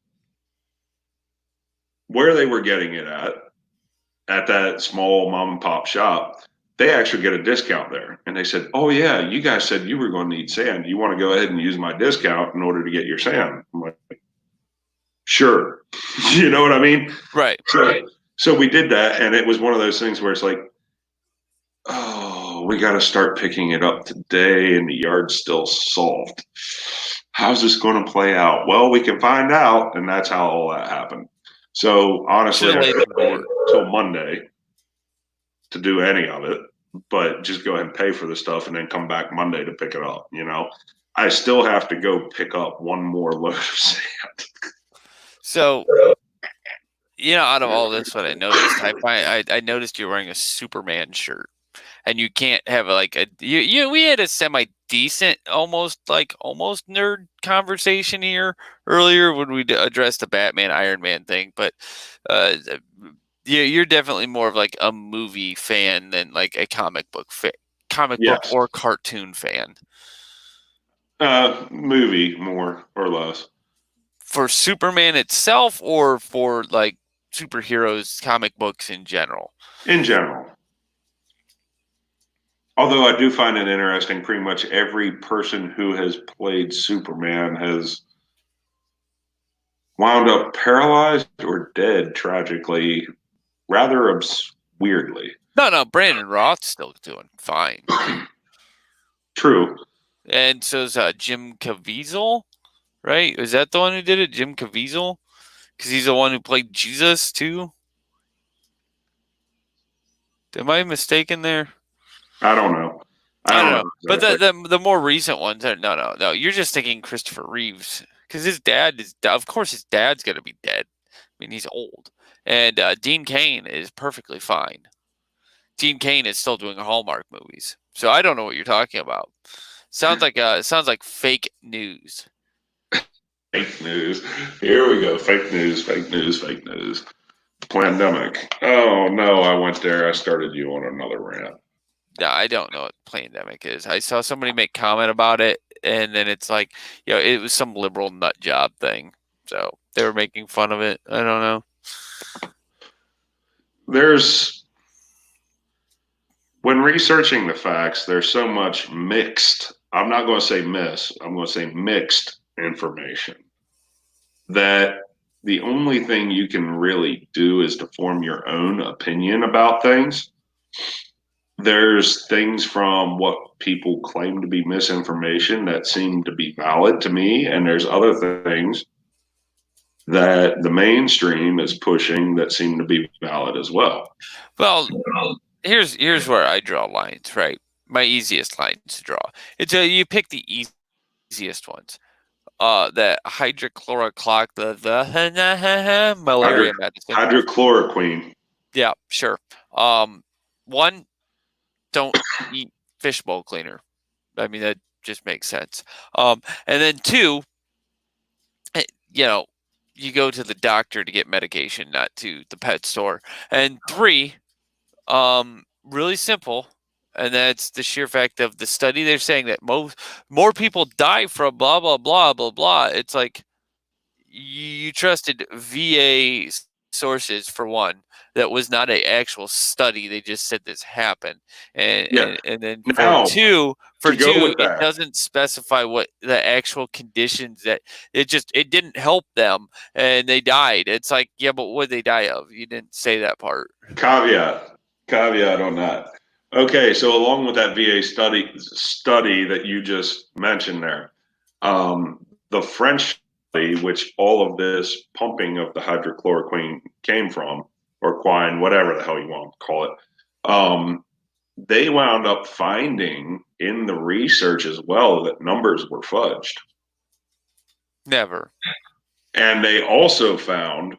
where they were getting it at that small mom and pop shop, they actually get a discount there. And they said, "Oh yeah, you guys said you were going to need sand. You want to go ahead and use my discount in order to get your sand?" I'm like, "Sure." You know what I mean? Right. So we did that, and it was one of those things where it's like, "Oh, we got to start picking it up today, and the yard's still soft. How's this going to play out?" Well, we can find out, and that's how all that happened. So honestly, Should've I laid could the board. wait till Monday to do any of it, but just go ahead and pay for the stuff and then come back Monday to pick it up. You know, I still have to go pick up one more load of sand. So, out of all this, what I noticed, I noticed you're wearing a Superman shirt, and you can't have we had a semi decent, almost nerd conversation here earlier when we addressed the Batman Iron Man thing, but you're definitely more of like a movie fan than like a comic book book Yes, or cartoon fan. movie more or less For Superman itself, or for like superheroes, comic books in general? in general. Although I do find it interesting, pretty much every person who has played Superman has wound up paralyzed or dead tragically, rather weirdly. No, Brandon Roth's still doing fine. True. And so is Jim Caviezel, right? Is that the one who did it? Jim Caviezel? Because he's the one who played Jesus, too? Am I mistaken there? I don't know. I don't know. But exactly. the more recent ones are no. You're just thinking Christopher Reeves. Because his dad is, of course, his dad's going to be dead. I mean, he's old. And Dean Cain is perfectly fine. Dean Cain is still doing Hallmark movies. So I don't know what you're talking about. Sounds like fake news. Fake news. Here we go. Fake news, fake news, fake news. Pandemic. Oh no, I went there. I started you on another rant. No, I don't know what pandemic is. I saw somebody make comment about it, and then it's like, it was some liberal nut job thing. So they were making fun of it. I don't know. When researching the facts, there's so much mixed. I'm not going to say I'm going to say mixed information that the only thing you can really do is to form your own opinion about things. There's things from what people claim to be misinformation that seem to be valid to me, and there's other things that the mainstream is pushing that seem to be valid as well. Well, here's where I draw lines, right? My easiest lines to draw. It's you pick the easiest ones. that hydrochloroclock, the malaria medicine. Hydrochloroquine. Yeah, sure. One, don't eat fishbowl cleaner. I mean, that just makes sense. And then two, you go to the doctor to get medication, not to the pet store. And three, really simple, and that's the sheer fact of the study. They're saying that more people die from blah blah blah blah blah. It's like you trusted VA sources for one. That was not an actual study. They just said this happened, and then Now, for to go two, with it that. doesn't specify what the actual conditions that it didn't help them and they died. It's like, yeah, but what did they die of? You didn't say that part. Caveat on that. Okay, so along with that VA study that you just mentioned there, the French study, which all of this pumping of the hydrochloroquine came from, or quine, whatever the hell you want to call it, they wound up finding in the research as well that numbers were fudged. Never. And they also found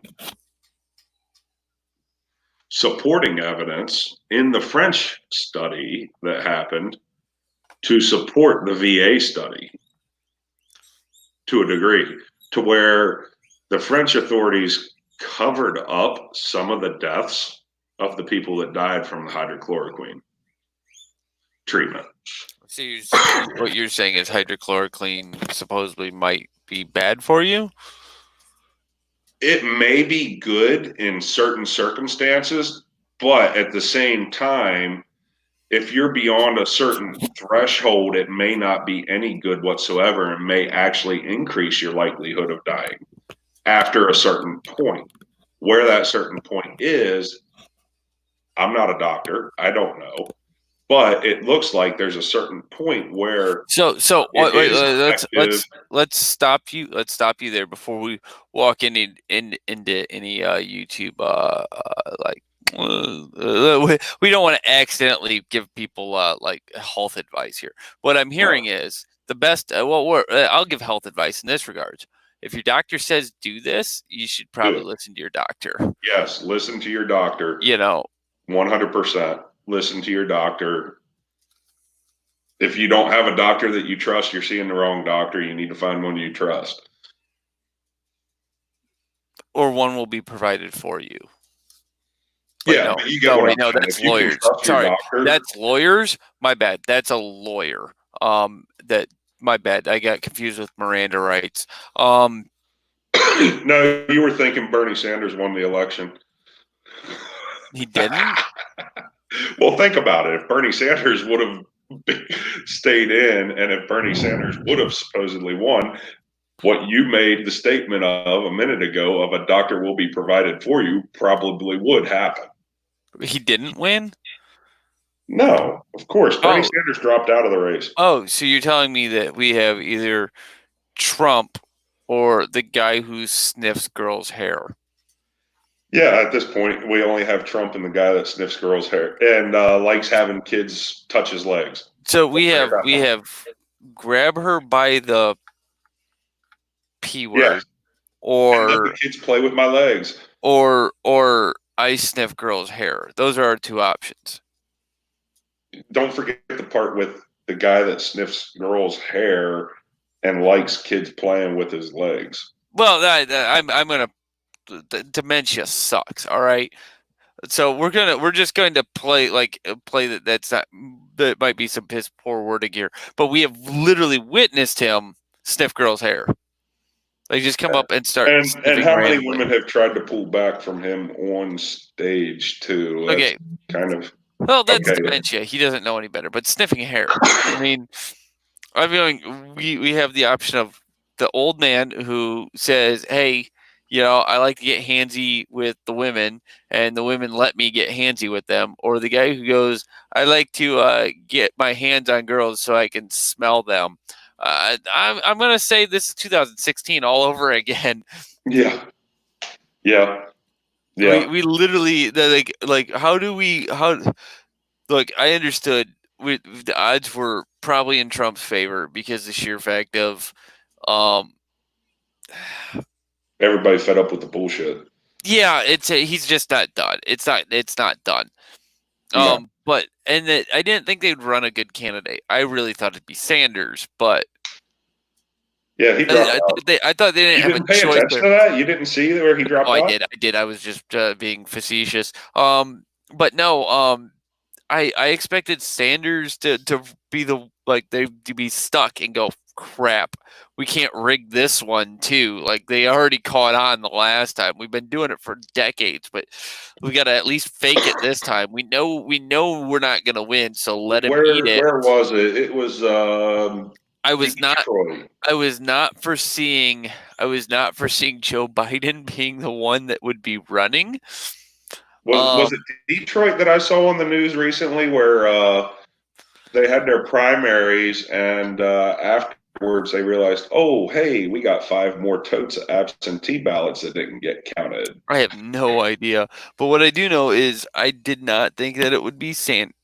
supporting evidence in the French study that happened to support the VA study to a degree, to where the French authorities covered up some of the deaths of the people that died from the hydrochloroquine treatment. So what you're saying is hydrochloroquine supposedly might be bad for you? It may be good in certain circumstances, but at the same time, if you're beyond a certain threshold, it may not be any good whatsoever and may actually increase your likelihood of dying after a certain point. Where that certain point is, I'm not a doctor. I don't know. But it looks like there's a certain point where wait, let's stop you. Let's stop you there before we walk into any YouTube we don't want to accidentally give people like health advice here. What I'm hearing is the best. I'll give health advice in this regard. If your doctor says do this, you should probably listen to your doctor. Yes, listen to your doctor. 100%. Listen to your doctor. If you don't have a doctor that you trust, you're seeing the wrong doctor. You need to find one you trust. Or one will be provided for you. But you get what I'm saying. That's lawyers. Sorry, that's lawyers. My bad. That's a lawyer. My bad. I got confused with Miranda rights. No, you were thinking Bernie Sanders won the election. He didn't? Well, think about it. If Bernie Sanders would have stayed in, and if Bernie Sanders would have supposedly won, what you made the statement of a minute ago of a doctor will be provided for you probably would happen. He didn't win? No, of course. Bernie Sanders dropped out of the race. Oh, so you're telling me that we have either Trump or the guy who sniffs girls' hair? Yeah, at this point, we only have Trump and the guy that sniffs girls' hair and likes having kids touch his legs. So we have grab her by the P word, or let the kids play with my legs, or I sniff girls' hair. Those are our two options. Don't forget the part with the guy that sniffs girls' hair and likes kids playing with his legs. Well, I'm gonna. The dementia sucks. All right, so we're just going to play that might be some piss poor wording here, but we have literally witnessed him sniff girls' hair. Like just come up and start. And how many women have tried to pull back from him on stage too? That's okay, kind of. Well, that's dementia. He doesn't know any better. But sniffing hair. I mean, we have the option of the old man who says, "Hey, I like to get handsy with the women, and the women let me get handsy with them," or the guy who goes, "I like to get my hands on girls so I can smell them." I'm going to say this is 2016 all over again. Yeah. We literally like how look, I understood the odds were probably in Trump's favor because the sheer fact of Everybody fed up with the bullshit. Yeah, he's just not done. It's not done. No. But I didn't think they'd run a good candidate. I really thought it'd be Sanders, but Yeah, he dropped out. I thought they didn't You have didn't a pay choice attention there. to that? You didn't see where he dropped Oh, out? I did. I was just being facetious. But no. I expected Sanders to be to be stuck and go, crap, we can't rig this one too. Like they already caught on the last time. We've been doing it for decades, but we got to at least fake it this time. We know we're not going to win, so let him eat it. Where was it? It was I was Detroit. I was not foreseeing Joe Biden being the one that would be running. Was it Detroit that I saw on the news recently where they had their primaries and afterwards they realized, oh, hey, we got 5 more totes of absentee ballots that didn't get counted. I have no idea, but what I do know is I did not think that it would be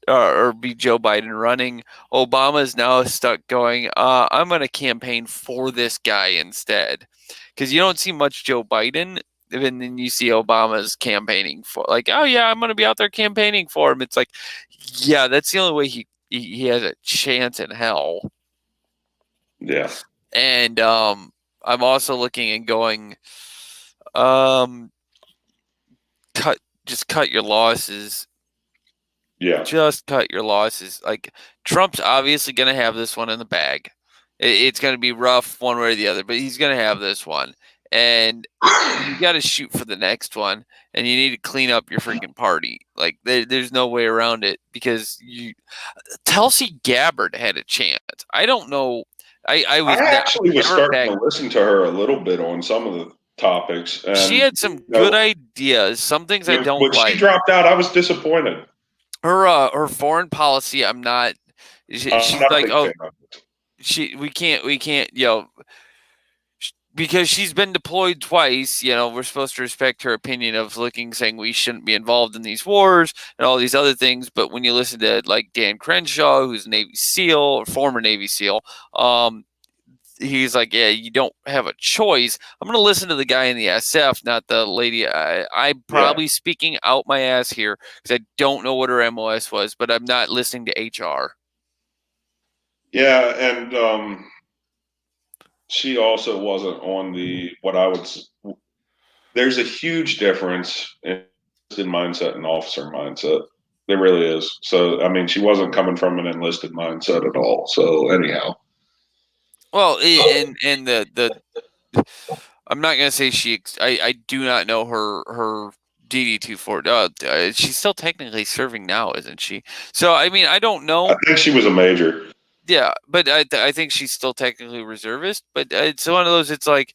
or be Joe Biden running. Obama's now stuck going, I'm going to campaign for this guy instead, because you don't see much Joe Biden, and then you see Obama's campaigning for, like, oh yeah, I'm going to be out there campaigning for him. It's like, yeah, that's the only way he has a chance in hell. Yeah. And I'm also looking and going, cut your losses. Yeah. Just cut your losses. Like Trump's obviously going to have this one in the bag. It's going to be rough one way or the other, but he's going to have this one. And you got to shoot for the next one, and you need to clean up your freaking party. Like there's no way around it, because Tulsi Gabbard had a chance. I don't know. I actually was starting to listen to her a little bit on some of the topics. And, she had some good ideas. Some things I don't like. When she dropped out, I was disappointed. Her foreign policy, I'm not. She's not like, oh, we can't, because she's been deployed twice. We're supposed to respect her opinion of saying we shouldn't be involved in these wars and all these other things. But when you listen to like Dan Crenshaw, who's a Navy SEAL or former Navy SEAL, he's like, yeah, you don't have a choice. I'm going to listen to the guy in the SF, not the lady. I'm probably speaking out my ass here because I don't know what her MOS was, but I'm not listening to HR. Yeah, and she also wasn't on what I would. There's a huge difference in mindset and officer mindset. There really is. So, I mean, she wasn't coming from an enlisted mindset at all. So, anyhow. Well, and the I'm not gonna say I do not know her DD-24. She's still technically serving now, isn't she? So I mean, I don't know. I think she was a major. Yeah, but I think she's still technically reservist. But it's one of those. It's like,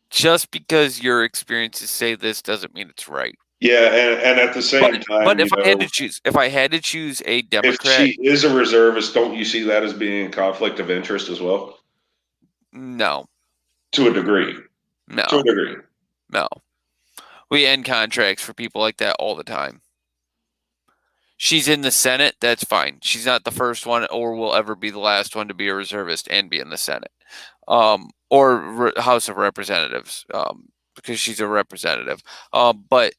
just because your experiences say this doesn't mean it's right. Yeah, and at the same time, but if I had to choose a Democrat, if she is a reservist, don't you see that as being a conflict of interest as well? No. To a degree. No. To a degree. No. We end contracts for people like that all the time. She's in the Senate, that's fine. She's not the first one or will ever be the last one to be a reservist and be in the Senate. Or House of Representatives, because she's a representative. But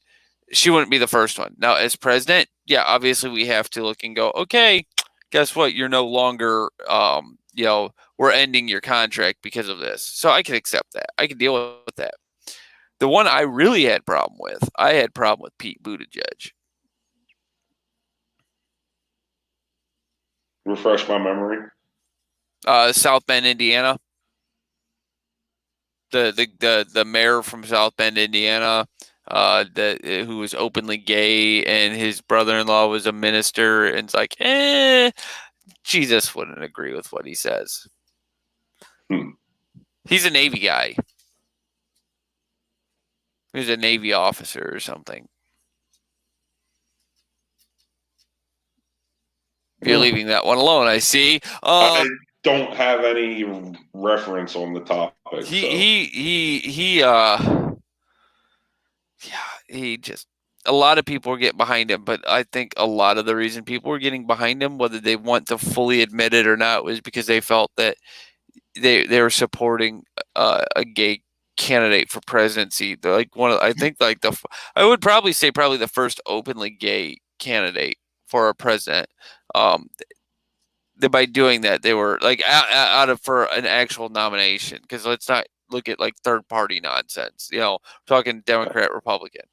she wouldn't be the first one. Now, as president, yeah, obviously we have to look and go, okay, guess what? You're no longer, we're ending your contract because of this. So I can accept that. I can deal with that. The one I really had problem with, Pete Buttigieg. Refresh my memory. South Bend, Indiana. The mayor from South Bend, Indiana, who was openly gay, and his brother-in-law was a minister, and it's like, Jesus wouldn't agree with what he says. He's a Navy guy. He's a Navy officer or something. You're leaving that one alone, I see. I don't have any reference on the topic. He just, a lot of people were getting behind him, but I think a lot of the reason people were getting behind him, whether they want to fully admit it or not, was because they felt that they were supporting a gay candidate for presidency. They're like I think like I would probably say the first openly gay candidate for a president. By doing that, they were like out of for an actual nomination. Because let's not look at like third party nonsense. Talking Democrat, Republican.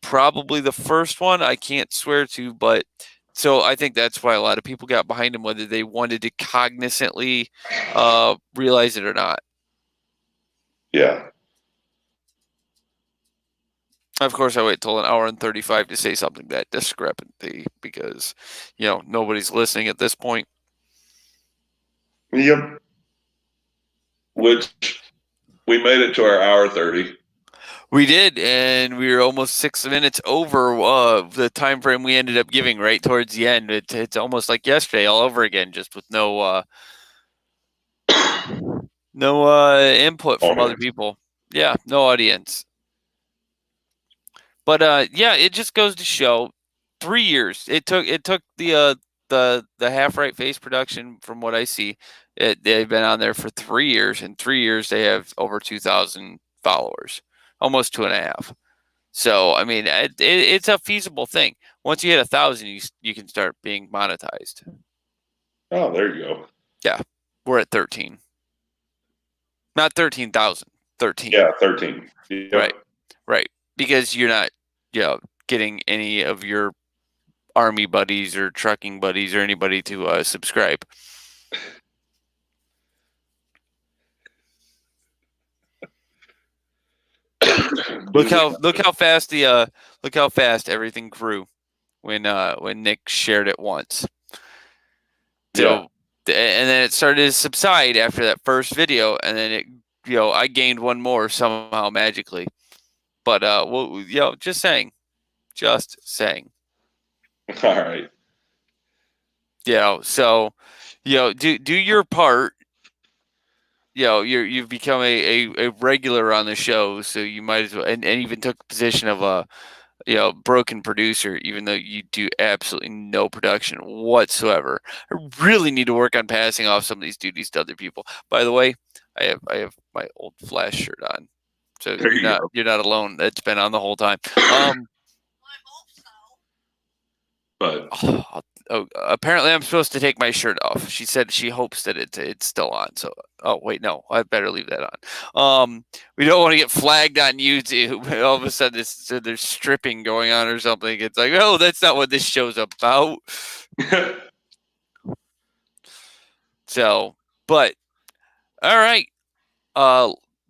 Probably the first one. I can't swear to, but so I think that's why a lot of people got behind him, whether they wanted to cognizantly realize it or not. Yeah. Of course, I wait till an hour and 35 to say something that discrepancy because, nobody's listening at this point. Yep. Which we made it to our hour 30. We did, and we were almost 6 minutes over the time frame we ended up giving right towards the end. It's almost like yesterday all over again, just with no input from other people. Yeah, no audience. But it just goes to show 3 years. It took the Half Right Face production, from what I see. They've been on there for 3 years. In 3 years, they have over 2,000 followers, almost 2.5. So I mean, it's a feasible thing. Once you hit 1,000, you can start being monetized. Oh, there you go. Yeah, we're at 13. Not 13,000. 13. Yeah, 13. Yep. Right. Because you're not, getting any of your army buddies or trucking buddies or anybody to subscribe. Yeah. Look how fast everything grew when Nick shared it once. So, and then it started to subside after that first video, and then I gained one more somehow magically. But just saying. All right. So, do your part. You've become a regular on the show, so you might as well, and even took a position of a broken producer, even though you do absolutely no production whatsoever. I really need to work on passing off some of these duties to other people. By the way, I have my old Flash shirt on, so you're not alone. It's been on the whole time. But apparently I'm supposed to take my shirt off. She said she hopes that it's still on. So, wait, no, I better leave that on. We don't want to get flagged on YouTube. All of a sudden, there's stripping going on or something. It's like, oh, that's not what this show's about. So, but all right.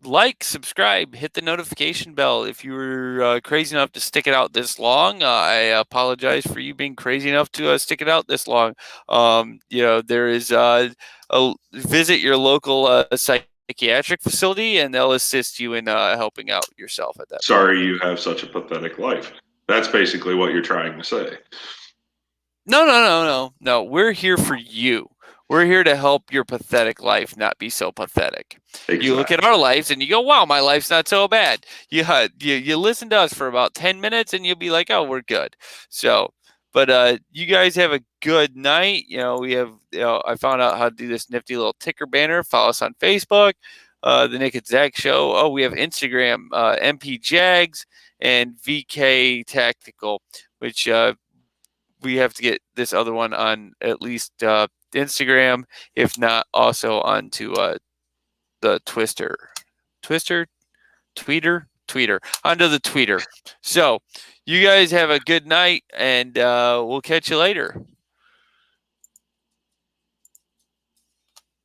Like, subscribe, hit the notification bell. If you were crazy enough to stick it out this long, I apologize for you being crazy enough to stick it out this long. There is visit your local psychiatric facility, and they'll assist you in helping out yourself at that. Sorry, you have such a pathetic life. That's basically what you're trying to say. No. We're here for you. We're here to help your pathetic life not be so pathetic. Exactly. You look at our lives and you go, wow, my life's not so bad. You listen to us for about 10 minutes and you'll be like, oh, we're good. So, but you guys have a good night. We have, I found out how to do this nifty little ticker banner. Follow us on Facebook, the Nick and Zac Show. Oh, we have Instagram, MP Jags and VK Tactical, which we have to get this other one on at least Instagram, if not also onto the tweeter onto the tweeter. So you guys have a good night, and we'll catch you later.